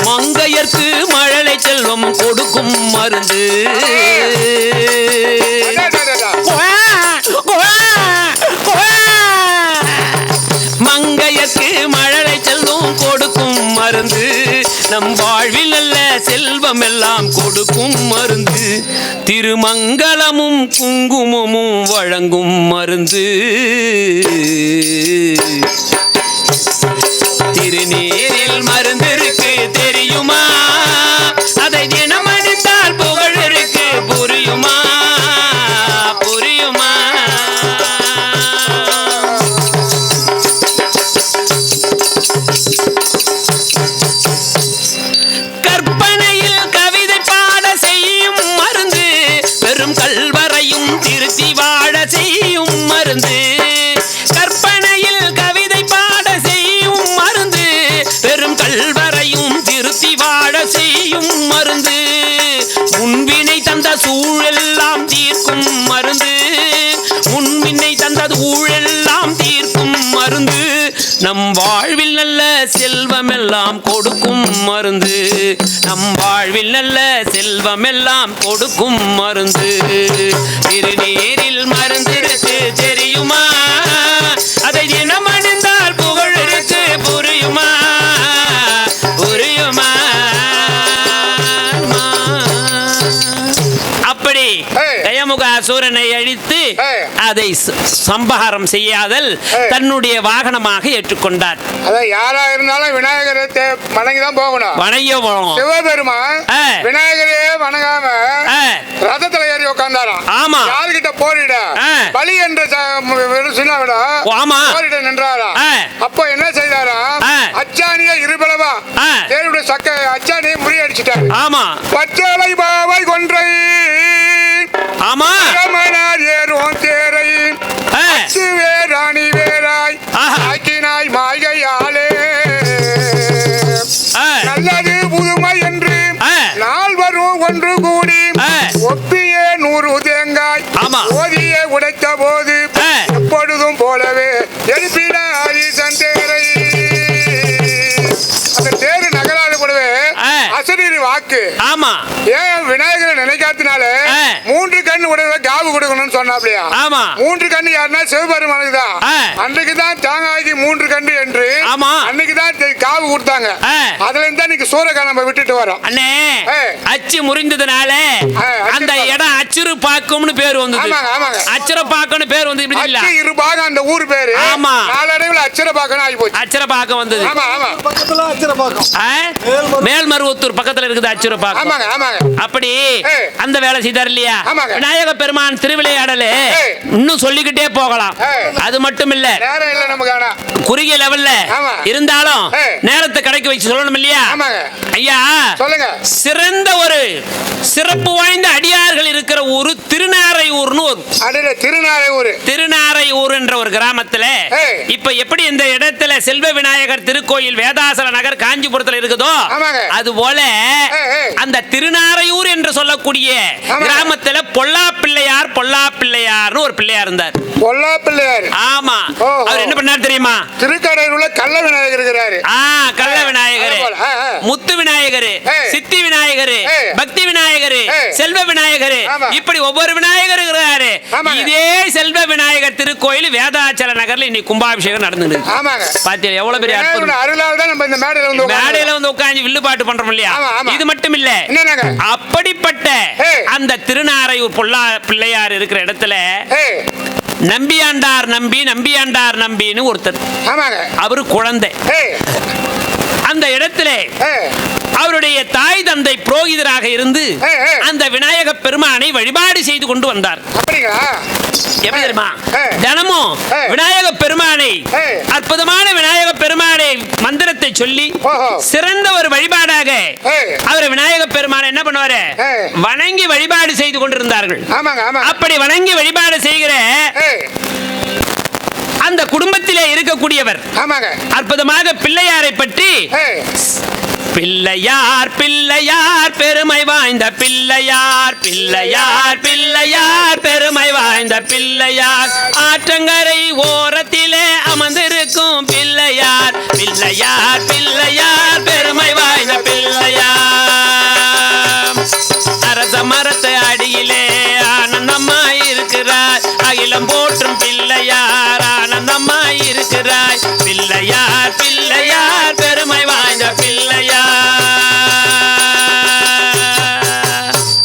மங்கையர்க்கு மழலை செல்வம் கொடுக்கும் மருந்து. மங்கையர்க்கு மழலை செல்வம் கொடுக்கும் மருந்து. நம் வாழ்வில் நல்ல செல்வம் எல்லாம் கொடுக்கும் மருந்து. திருமங்கலமும் குங்குமமும் வழங்கும் மருந்து. திருநீரில் மருந்து இருக்கு தெரியுமா? அதை தினம் அணிந்தால் புகழ் இருக்கு புரியுமா? புரியுமா? கற்பனையில் கவிதை பாட செய்யும் மருந்து பெரும் கல்வரையும் திருத்தி வாழ செய்யும் மருந்து. கற்பனையில் கவிதை பாட செய்யும் மருந்து பெரும் கல்வரையும் திருத்தி வாழ செய்யும் மருந்து. முன்வினை தந்த சூழெல்லாம் தீர்க்கும் மருந்து. முன்வினை தந்தது ஊழெல்லாம் தீர்க்கும் மருந்து. நம் வாழ்வில் நல்ல செல்வம் எல்லாம் கொடுக்கும் மருந்து. நம் வாழ்வில் நல்ல செல்வம் எல்லாம் கொடுக்கும் மருந்து. திருநீரில் மருந்து இருக்கு தெரியுமா? அதை தினம் அணிந்தால் புகழ் இருக்கு புரியுமா? புரியுமா? அப்படி கயமுக அசூரனை அழித்து அதை சம்ஹாரம் செய்யாதல் தன்னுடைய வாகனமாக ஏற்றுக்கொண்டார். அதான் யாரா இருந்தாலும் விநாயகரை வணங்கி தான் போகணும். வணங்கிய போகணும். சிவபெருமான் விநாயகரே வணங்காம ரதத்துல ஏறி உட்கார்ந்தாராம். ஆமா. யாருகிட்ட போரிட பலி என்ற ஆமா போரிட நின்றாராம். அப்போ என்ன செய்தாராம்? அச்சானிய இருபலவா தேவனுடைய சக்க அச்சானியை முறியடிச்சிட்டாரு. ஆமா. பச்சளை பாவை கொன்றை ஆமா ரமணார் ஏறும் தேரை வேராணி வேராய் ஆக்கினாய் மாய்கையாலே நல்லது புதுமை என்று நால்வரும் ஒன்று கூடி ஒப்பிய 100 தேங்காய் ஓதிய உடைத்த போது எப்பொழுதும் போலவே எழுப்பினார் ஈசன் தேரை. அந்த தேரு நகராது கூடவே அசரீரி வாக்கு. ஆமா. ஏன் விநாயகரை நினைக்காதனால 3 கண்ணு உடைய காவு கொடுக்கணும்னு சொன்னாப்லையா? ஆமா. 3 கண்ணு யாருன்னா சிவபெருமானுக்கு தான். அன்றைக்கு தான் தாங்காய்க்கு 3 கண்ணு என்று அன்னைக்கு தான் காவு கொடுத்தாங்க. அதுல இருந்தா இன்னைக்கு சூரகாலம் விட்டுட்டு வரோம். அண்ணே அச்சு முறிந்ததுனால அந்த இடம் அச்சுறு பாக்கம்னு பேர் வந்தது. அச்சுர பாக்கம்னு பேர் வந்து இப்படி இல்ல. இரு பாகம் அந்த ஊர் பேரு. ஆமா. நாளடைவுல அச்சுர பாக்கம் ஆகி போச்சு. அச்சுர பாக்கம் வந்தது. ஆமா ஆமா. பக்கத்துல அச்சர பாக்கம். மேல்மருவத்தூர் பக்கத்துல இருக்குது அச்சுர பாக்கம். ஆமாங்க ஆமாங்க. அப்படி அந்த வேலை செய்தார் இல்லையா? ஆமாங்க. விநாயக பெருமான் திருவிளையாடலே இன்னும் சொல்லிக்கிட்டே போகலாம். அது மட்டும் இல்ல. நேரம் இல்ல நமக்கு. ஆனா குறுகிய லெவல்ல இருந்தாலும் நேரத்தை கடைக்கு வச்சு சொல்லணும் இல்லையா? ஆமாங்க. ஐயா சொல்லுங்க. சிறந்த ஒரு சிறப்பு வாய்ந்த அடியார்கள் இருக்கிற ஊரு திருநாரையூர்னு ஒரு திருநாரையூர் என்ற ஒரு கிராமத்துல இப்ப எப்படி இந்த இடத்துல செல்வ விநாயகர் திருக்கோயில் வேதாசல நகர் காஞ்சிபுரத்துல இருக்குதோ அது போல அந்த திருநாரையூர் என்று சொல்லக்கூடிய கிராமத்துல பொல்லா பிள்ளையார்னு ஒரு பிள்ளையார் இருந்தார். பொல்லா பிள்ளையார். ஆமா. அவர் என்ன பண்ணார் தெரியுமா? திருக்கடையூர்ல கள்ள விநாயகர் இருக்கிறார். விநாயகர். கள்ள விநாயகர், முத்து விநாயகர், சித்தி விநாயகர், பக்தி விநாயகர், செல்வ விநாயகர், இப்படி ஒவ்வொரு விநாயகர் இருக்கிறாரு. இதே செல்வ விநாயகர் திருக்கோயில் வேதாச்சல நகர்ல இன்னைக்கு கும்பாபிஷேகம் நடந்துது. பாத்தீங்களா எவ்வளவு பெரிய அருளால் தான் நம்ம இந்த மேடையில வந்து உட்கார்ந்து வில்லு பாட்டு பண்றோம் இல்லையா? இது மட்டும் இல்ல, அப்படிப்பட்ட அந்த திருநாரையூர் பொல்லா பிள்ளையார் இருக்கிற இடத்துல நம்பியாண்டார் நம்பின்னு ஒருத்தர், அவரு குழந்தை. அந்த இடத்துல அவருடைய தாய் தந்தை புரோகிதராக இருந்து அந்த விநாயக பெருமானை வழிபாடு செய்து கொண்டு வந்தார். எப்படி தெரியுமா? தினமும் விநாயக பெருமானை, அற்புதமான விநாயக பெருமானை மந்திரத்தை சொல்லி சிறந்த ஒரு வழிபாடாக அவர் விநாயக பெருமானை என்ன பண்ணுவாரு, வணங்கி வழிபாடு செய்து கொண்டிருந்தார்கள். அப்படி வணங்கி வழிபாடு செய்கிற அந்த குடும்பத்திலே இருக்கக்கூடியவர் அற்புதமாக பிள்ளையாரை பற்றி, பிள்ளையார் பிள்ளையார் பெருமை வாய்ந்த பிள்ளையார், பிள்ளையார் பிள்ளையார் பெருமை வாய்ந்த பிள்ளையார், ஆற்றங்கரை ஓரத்திலே அமர்ந்திருக்கும் பிள்ளையார், பிள்ளையார் பிள்ளையார் பெருமை வாய்ந்த பிள்ளையார், அரச மரத்தை அடியிலே ஆனந்தமாய் இருக்கிறார், அகிலம் போற்றும் பிள்ளையார் ஆனந்தமாய் இருக்கிறாய், பிள்ளையார் பிள்ளையார் பெருமை வாய்ந்த பிள்ளையார்.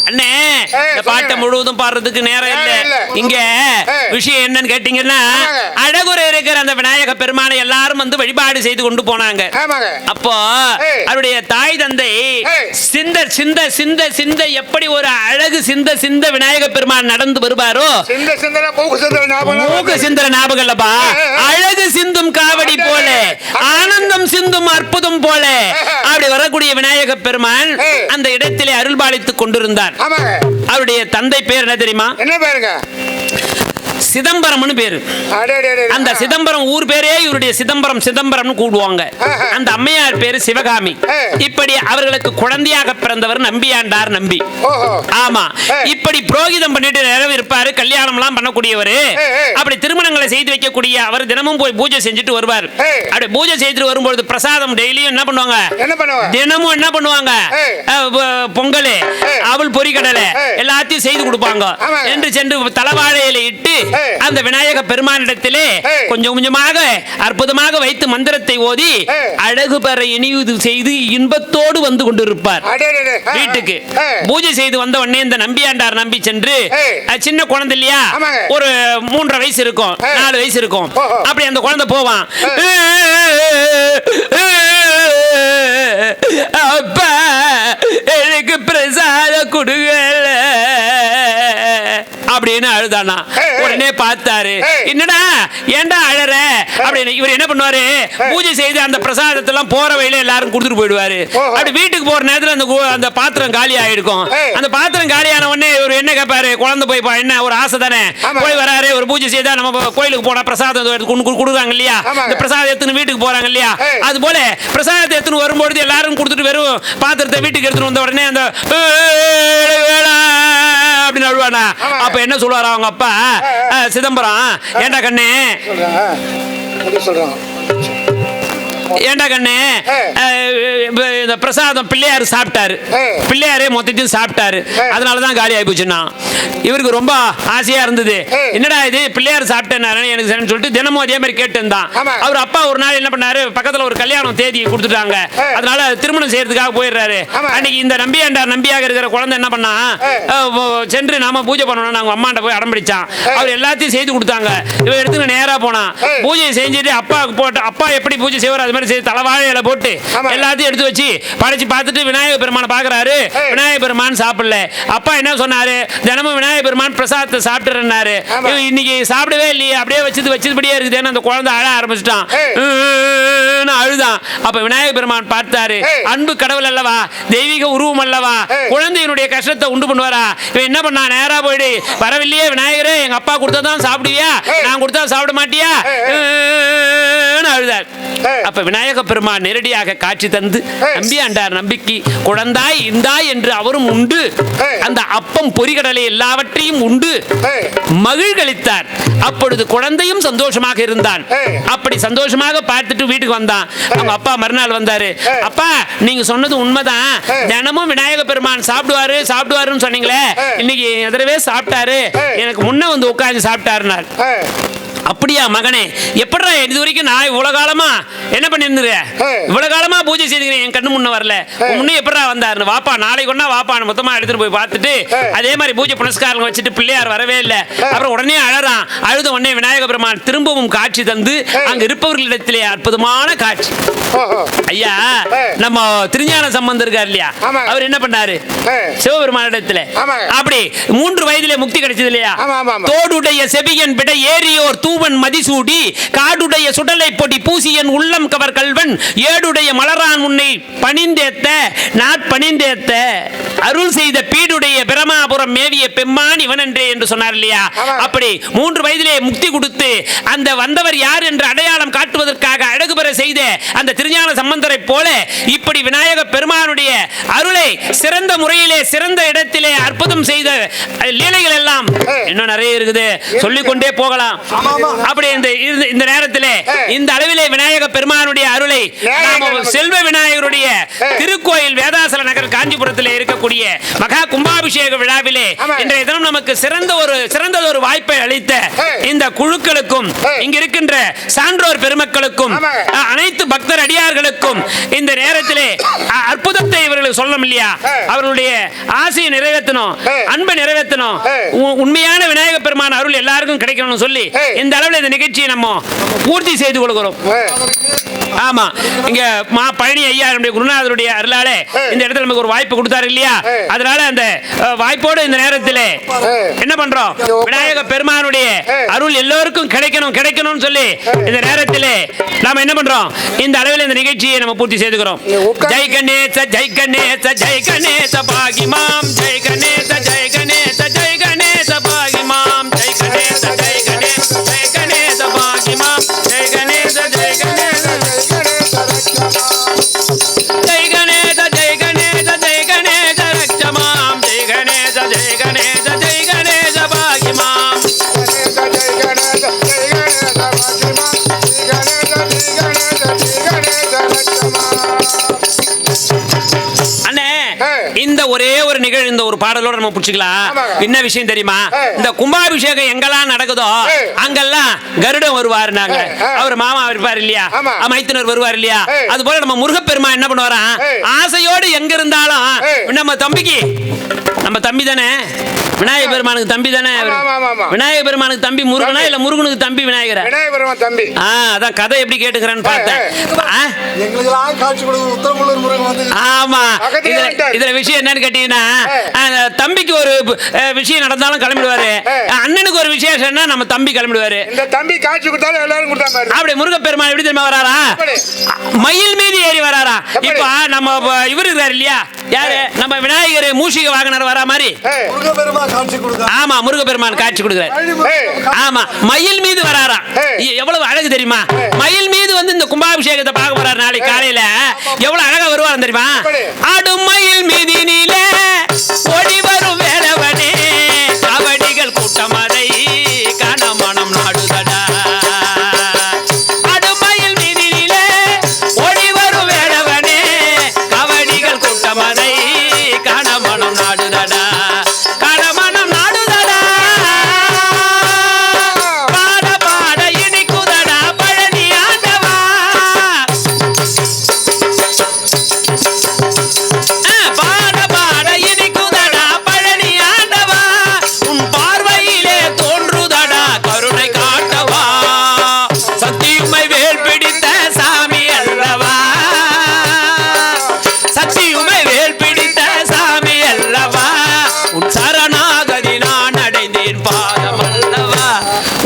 அண்ணே, இந்த பாட்டை முழுவதும் பாடுறதுக்கு நேரம் இல்ல. இங்க விஷயம் என்னன்னு கேட்டீங்கன்னா, அழகுரை இருக்கிற அந்த விநாயக பெருமானை எல்லாரும் வந்து வழிபாடு செய்து கொண்டு போனாங்க. அப்போ அவருடைய தாய் தந்தை சிந்த சிந்த சிந்த சிந்த எப்படி ஒரு அழகு சிந்த சிந்த விநாயக பெருமான் நடந்து வருவாரோ, மூக்கு சிந்தர ஞாபகம் இல்லப்பா, அழகு சிந்தும் காவடி போல, ஆனந்தம் சிந்தும் அற்புதம் போல அப்படி வரக்கூடிய விநாயக பெருமான் அந்த இடத்திலே அருள்பாலித்துக் கொண்டிருந்தார். அவருடைய தந்தை பேர் என்ன தெரியுமா? என்ன பேருங்க? சிதம்பரம்னு பேரு. அந்த சிதம்பரம் ஊர் பேரே இவருடைய சிதம்பரம் சிதம்பரம்னு கூடுவாங்க. அந்த அம்மையார் பேரு சிவகாமி. இப்படி அவர்களுக்கு குழந்தையாக பிறந்தவர் நம்பியாண்டார் நம்பி. ஆமா, இப்படி புரோகிதம் பண்ணிட்டு நேரம் இருப்பாரு, கல்யாணம் எல்லாம் பண்ணக்கூடியவர். அப்படி திருமணங்களை செய்து வைக்கக்கூடிய அவர் தினமும் போய் பூஜை செஞ்சுட்டு வருவார். அப்படி பூஜை செய்துட்டு வரும்போது பிரசாதம் டெய்லியும் என்ன பண்ணுவாங்க, தினமும் என்ன பண்ணுவாங்க, பொங்கல் அவள் பொரிக்கடலை எல்லாத்தையும் செய்து கொடுப்பாங்க. என்று சென்று தலவாழையில இட்டு அந்த விநாயக பெருமானிடத்திலே கொஞ்சம் கொஞ்சமாக அற்புதமாக வைத்து மந்திரத்தை ஓதி அழகு பெற இனியுது செய்து இன்பத்தோடு வந்து கொண்டிருப்பார். வீட்டுக்கு பூஜை செய்து வந்த உடனே இந்த நம்பியாண்டார் நம்பி சென்று, சின்ன குழந்தை இல்லையா, ஒரு 3.5 வயசு இருக்கும், 4 வயசு இருக்கும், அப்படி அந்த குழந்தை போவான். அப்பா எனக்கு பிரசாத கொடுங்கல அப்படின்னு அழுதானா. உடனே பார்த்தாரு, என்னடா ஏண்டா அழற அப்படின்னு. இவர் என்ன பண்ணுவாரு, பூஜை செய்து அந்த பிரசாதத்தை எல்லாம் போற வழியில எல்லாரும் கொடுத்துட்டு போயிடுவாரு. அப்படி வீட்டுக்கு போற நேரத்துல அந்த பாத்திரம் காலி ஆயிருக்கும். அந்த பாத்திரம் காலியான உடனே இவர் என்ன கேட்பாரு, குழந்தை போய் என்ன ஒரு ஆசை தானே, போய் வராரு, ஒரு பூஜை செய்தா நம்ம கோயிலுக்கு போனா பிரசாதம் கொடுக்குறாங்க இல்லையா, இந்த பிரசாதம் எடுத்துன்னு வீட்டுக்கு போறாங்க இல்லையா, அது போல பிரசாதத்தை எடுத்துன்னு வரும்பொழுது எல்லாரும் கொடுத்துட்டு வெறும் பாத்திரத்தை வீட்டுக்கு எடுத்துட்டு வந்த உடனே அந்த அப்படின்னு அழுவானா. அப்ப என்ன சொல்லுவாரு அவங்க அப்பா சிதம்பரம், ஏண்டா கண்ணே சொல்றாங்க, ஏண்டா கண்ணே இந்த பிரசாதம் பிள்ளையார் சாப்பிட்டாரு, பிள்ளையாரே மொத்தத்தையும் சாப்பிட்டாரு, அதனாலதான் காலி ஆகி போச்சுன்னா. இவருக்கு ரொம்ப ஆசையா இருந்தது, என்னடா இது பிள்ளையார் சாப்பிட்டேன் எனக்கு சொல்லிட்டு தினமும் அதே மாதிரி கேட்டுந்தான். அவர் அப்பா ஒரு நாள் என்ன பண்ணாரு, பக்கத்துல ஒரு கல்யாணம் தேதி கொடுத்துட்டாங்க, அதனால திருமணம் செய்யறதுக்காக போயிடுறாரு. அன்னைக்கு இந்த நம்பியாண்டார் நம்பியாக இருக்கிற குழந்தை என்ன பண்ணா, சென்று நாம பூஜை பண்ணணும் நாங்க அம்மாண்ட போய் அடம்பிடிச்சான். அவர் எல்லாத்தையும் செய்து கொடுத்தாங்க. இவன் எடுத்து நேரா போனா பூஜை செஞ்சுட்டு அப்பாவுக்கு போட்டு, அப்பா எப்படி பூஜை செய்வார் அது மாதிரி செய்து தலவாழையில போட்டு எல்லாத்தையும் எடுத்து வச்சு படைச்சு பார்த்துட்டு விநாயக பெருமானை பாக்குறாரு. விநாயக பெருமான் சாப்பிடல. அப்பா என்ன சொன்னாரு, தினமும் விநாயக பெருமான் பிரசாதத்தை சாப்பிட்டுறாரு, இன்னைக்கு சாப்பிடவே இல்லையே, அப்படியே வச்சதுபடியே இருக்குதுன்னு அந்த குழந்தை அழ ஆரம்பிச்சிட்டான், அழுதான். அப்ப விநாயக பெருமான் பார்த்தாரு, அன்பு கடவுள் அல்லவா, தெய்வீக உருவம் அல்லவா, குழந்தையினுடைய கஷ்டத்தை உண்டு பண்ணுவாரா. இவன் என்ன பண்ணா, நேரா போயிடு, வரவில்லையே விநாயகரே, எங்க அப்பா கொடுத்ததான் சாப்பிடுவியா, நான் கொடுத்தா சாப்பிட மாட்டியா கண்ணான அழுதார். அப்ப விநாயக பெருமான் நேரடியாக காட்சி தந்து நம்பி ஆண்டார் நம்பிக்கை குழந்தாய் இந்தாய் என்று அவரும் உண்டு அந்த அப்பம் பொறிகடலை எல்லாவற்றையும் உண்டு மகிழ்களித்தார். அப்பொழுது குழந்தையும் சந்தோஷமாக இருந்தான். அப்படி சந்தோஷமாக பார்த்துட்டு வீட்டுக்கு வந்தான். அவங்க அப்பா மறுநாள் வந்தாரு. அப்பா நீங்க சொன்னது உண்மைதான், தினமும் விநாயக பெருமான் சாப்பிடுவாருன்னு சொன்னீங்களே, இன்னைக்கு எதிரவே சாப்பிட்டாரு, எனக்கு முன்ன வந்து உட்கார்ந்து சாப்பிட்டாருனார். அப்படியா மகனே, எப்படா இது வரைக்கும் நான் இவ்வளவு காலமா என்ன பண்ணிருந்தேன், இவ்வளவு காலமா பூஜை செய்துக்கிறேன், என் கண்ணு முன்ன வரல, முன்னே எப்படா வந்தாரு, வாப்பா நாளைக்கு ஒன்னா வாப்பா மொத்தமா எடுத்துட்டு போய் பார்த்துட்டு அதே மாதிரி பூஜை புனஸ்காரம் வச்சுட்டு பிள்ளையார் வரவே இல்லை. அப்புறம் உடனே அழறான். அழுத உடனே விநாயக பெருமான் திரும்பவும் காட்சி தந்து அங்க இருப்பவர்களிடத்திலே அற்புதமான காட்சி. ஐயா நம்ம திருஞான சம்பந்தர் இருக்கார் இல்லையா, அவர் என்ன பண்ணாரு சிவபெருமானிடத்துல அப்படி 3 வயதிலே முக்தி கிடைச்சது இல்லையா, தோடுடைய செபியன் பிட ஏறியோர் தூவன் மதிசூடி காடுடைய சுடலை பொடி பூசியன் உள்ளம் கவர் கல்வன் ஏடுடைய மலரான் உன்னை பணிந்தேத்த நாட்பணிந்தேத்த அருள் செய்த பீடுடைய பிரமாபுரம் மேவிய பெம்மான் இவனன்றே என்று சொன்னார் இல்லையா. அப்படி 3 வயதிலே முக்தி கொடுத்து அந்த வந்தவர் யார் என்று அடையாளம் காட்டுவதற்காக அழகு பெற செய்த அந்த திருஞான சம்பந்தரை போல இப்படி விநாயக பெருமானுடைய அருளை சிறந்த முறையிலே சிறந்த இடத்திலே அற்புதம் செய்த லீலைகள் எல்லாம் இன்னும் நிறைய இருக்குது, சொல்லிக்கொண்டே போகலாம். அப்படி இந்த நேரத்திலே இந்த அளவிலே விநாயக பெருமானுடைய அருளை செல்வ விநாயகருடைய திருக்கோயில் வேதாசல நகர் காஞ்சிபுரத்தில் இருக்கக்கூடிய மகா கும்பாபிஷேக விழாவிலே இன்றைய தினம் நமக்கு சிறந்த ஒரு வாய்ப்பை அளித்த இந்த குழுக்களுக்கும் இங்க இருக்கின்ற சான்றோர் பெருமக்களுக்கும் அனைத்து பக்தர் அடியார்களுக்கும் இந்த நேரத்திலே அற்புதத்தை இவர்களுக்கு சொல்லணும் இல்லையா, அவர்களுடைய ஆசையை நிறைவேற்றணும், அன்பை நிறைவேற்றணும், உண்மையான விநாயக பெருமான் அருள் எல்லாருக்கும் கிடைக்கணும்னு சொல்லி இந்த அளவில் இந்த நிகழ்ச்சியை நம்ம பூர்த்தி செய்து கொள்கிறோம். ஆமா, இங்க மா பழனி ஐயா நம்முடைய குருநாதருடைய அருளாலே இந்த இடத்துல நமக்கு ஒரு வாய்ப்பு கொடுத்தாரு இல்லையா, அதனால அந்த வாய்ப்போடு இந்த நேரத்தில் என்ன பண்றோம், விநாயக பெருமானுடைய அருள் எல்லோருக்கும் கிடைக்கணும்னு சொல்லி இந்த நேரத்தில் நாம என்ன பண்றோம், இந்த அளவில் இந்த நிகழ்ச்சியை நம்ம பூர்த்தி செய்துக்கிறோம். ஜெய் கணேச ஜெய் கணேச ஜெய் கணேச பாகிமாம் ஜெய் கணேச ஜெய் கணேச ஜெய் கணேச பாகிமாம் ஜெய் கணேச ஜெய் கணேச ஜெய் கணேச பாகிமாம் ஜெய் கணேச ஜெய் கணேச ஜெய் கணேச ஜெய் கணேச ஜெய் கணேச ரக்ஷமாம் ஜெய் கணேச ஜெய் கணேச ஜெய் கணேச பாகிமாம் அண்ணே இந்த ஒரே ஒரு நிகழ்வு இந்த ஒரு பாடலோட நம்ம புடிச்சுக்கலாம். என்ன விஷயம் தெரியுமா, இந்த கும்பாபிஷேகம் எங்கெல்லாம் நடக்குதோ அங்கெல்லாம் கருடன் வருவாரு, நாங்க அவர் மாமா இருப்பார் இல்லையா, மைத்துனர் வருவார் இல்லையா, அது போல நம்ம முருகப்பெருமான் என்ன பண்ணுவாராம், ஆசையோடு எங்க இருந்தாலும் நம்ம தம்பி தானே விநாயக பெருமானுக்கு தம்பி தானே, விநாயக பெருமானுக்கு தம்பி முருகனா இல்ல முருகனுக்கு தம்பி விநாயகர், தம்பி. அதான் கதை எப்படி கேட்டுக்கிறேன்னு பார்த்தேன். ஆமா, இதுல விஷயம் என்னன்னு கேட்டீங்கன்னா, தம்பிக்கு ஒரு விஷயம் நடந்தாலும் கிளம்பிடுவாரு, அண்ணனுக்கு ஒரு விசேஷம்னா நம்ம தம்பி கிளம்பிடுவாரு. இந்த தம்பி காட்சி கொடுத்தாலும் எல்லாரும் கொடுத்தாங்க. அப்படி முருகப்பெருமான் எப்படி தெரியுமா வராரா, மயில் மீது ஏறி வராரா. இப்ப நம்ம இவரு இருக்காரு இல்லையா, யாரு நம்ம விநாயகர் மூஷிக வாகனர் வரா மாதிரி ஆமா முருகப்பெருமான் காட்சி கொடுக்கிறார். ஆமா, மயில் மீது வராரா, எவ்வளவு அழகு தெரியுமா, மயில் மீது வந்து இந்த கும்பாபிஷேகத்தை பார்க்க போறாரு நாளைக்கு காலையில, எவ்வளவு அழகா வருவார் தெரியுமா, ஆடும் மயில் மீதினிலே ஓடி வரும் வேலவனே கபடிகள் கூட்டம் அதை காண மனம் நாடுதடா, ஆடும் மயில் மீதினிலே ஓடி வரும் வேலவனே கபடிகள் கூட்டம் அதை காண மனம் நாடுதடா,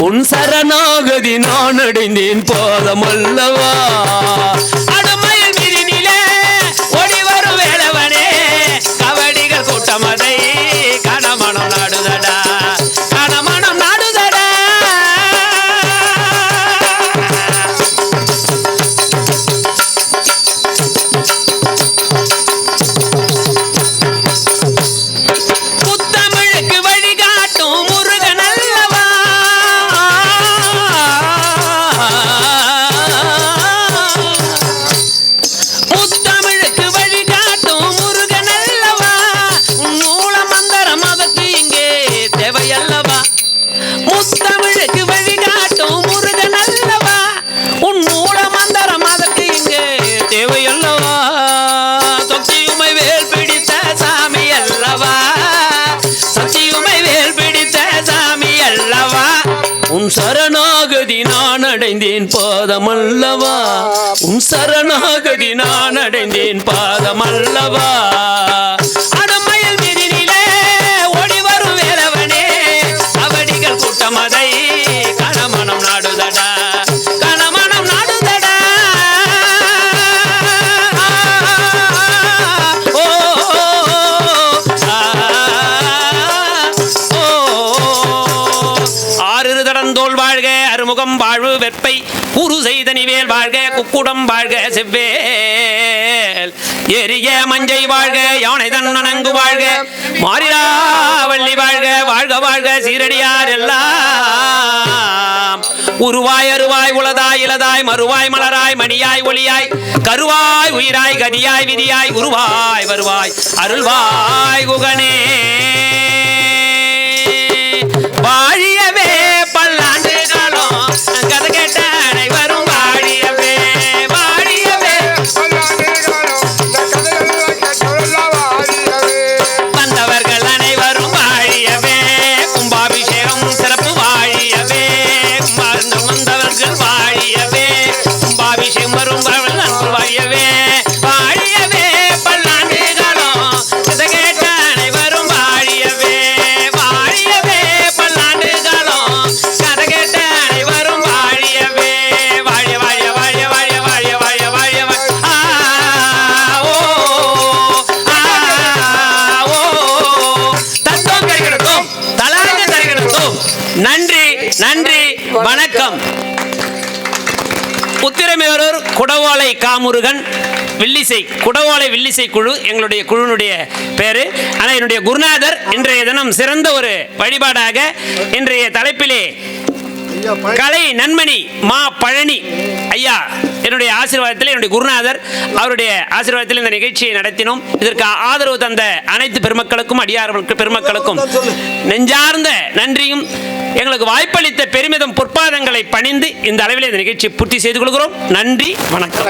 உன் சரணாகதி நான் அடைந்தேன் பாதமல்லவா, அடுமையில் மீதினிலே ஓடி வரும் வேலவனே கபடிகள் கூட்டம் அதை கணமனம் நாடுதடா, கணமனம் நாடுதடா. அடைந்தேன் பாதமல்லவா உன் சரணாகதி நான் அடைந்தேன் பாதமல்லவா அடமயில் விரினிலே ஓடி வரும் வேலவனே அவடிகள் கூட்டம் அதை கணமனம் நாடுதடா கணமனம் நாடுதடா ஆறு தடந்தோல் வாழ்க அருமுகம் வாழ்வு வெப்பை குரு செய்தனிவேல் வாழ்க குக்குடம் வாழ்க செவ்வேல் எரிய மஞ்சை வாழ்க யானை தன்னனங்கு வாழ்க மாறிலா வள்ளி வாழ்க வாழ்க வாழ்க சீரடியார் எல்லாம் உருவாய் அருவாய் உளதாய் இளதாய் மறுவாய் மலராய் மணியாய் ஒளியாய் கருவாய் உயிராய் கதியாய் விதியாய் உருவாய் வருவாய் அருள்வாய் குகனே வாழியவே பல்லாண்டு காலம் கதை கேட்ட அனைவரும் வாழியவே வாழியவே வந்தவர்கள் அனைவரும் வாழியவே கும்பாபிஷேகம் சிறப்பு வாழியவே வந்தவர்கள் வாழியவே கும்பாபிஷேகம் வரும் நன்று வாழியவே வாழியவே பல்லாண்டு காலம் கதை கேட்ட அனைவரும் வாழியவே வாழியவே பல்லாண்டு காலம் கதை கேட்ட அனைவரும் வாழியவே வாழிய வாழிய வாழிய வாழிய வாழிய வாழிய வாழிய தத்துவம் கருகிடத்தோம் தலாங்க தருகிடத்தோம் நன்றி நன்றி வணக்கம் உத்திரமேரூர் குடவோலை காமுருகன் வில்லிசை குடவோலை வில்லிசை குழு எங்களுடைய குழுனுடைய பேரு. ஆனால் என்னுடைய குருநாதர் இன்றைய தினம் சிறந்த ஒரு வழிபாடாக இன்றைய தலைப்பிலே கலை நன்மணி மா பழனி ஐயா என்னுடைய ஆசீர்வாதத்தில் என்னுடைய குருநாதர் அவருடைய ஆசீர்வாதத்தில் இந்த நிகழ்ச்சியை நடத்தினோம். இதற்கு ஆதரவு தந்த அனைத்து பெருமக்களுக்கும் அடியார்களுக்கு பெருமக்களுக்கும் நெஞ்சார்ந்த நன்றியும் எங்களுக்கு வாய்ப்பளித்த பெருமிதம் பொற்பாதங்களை பணிந்து இந்த அளவில் இந்த நிகழ்ச்சியை பூர்த்தி செய்து கொள்கிறோம். நன்றி வணக்கம்.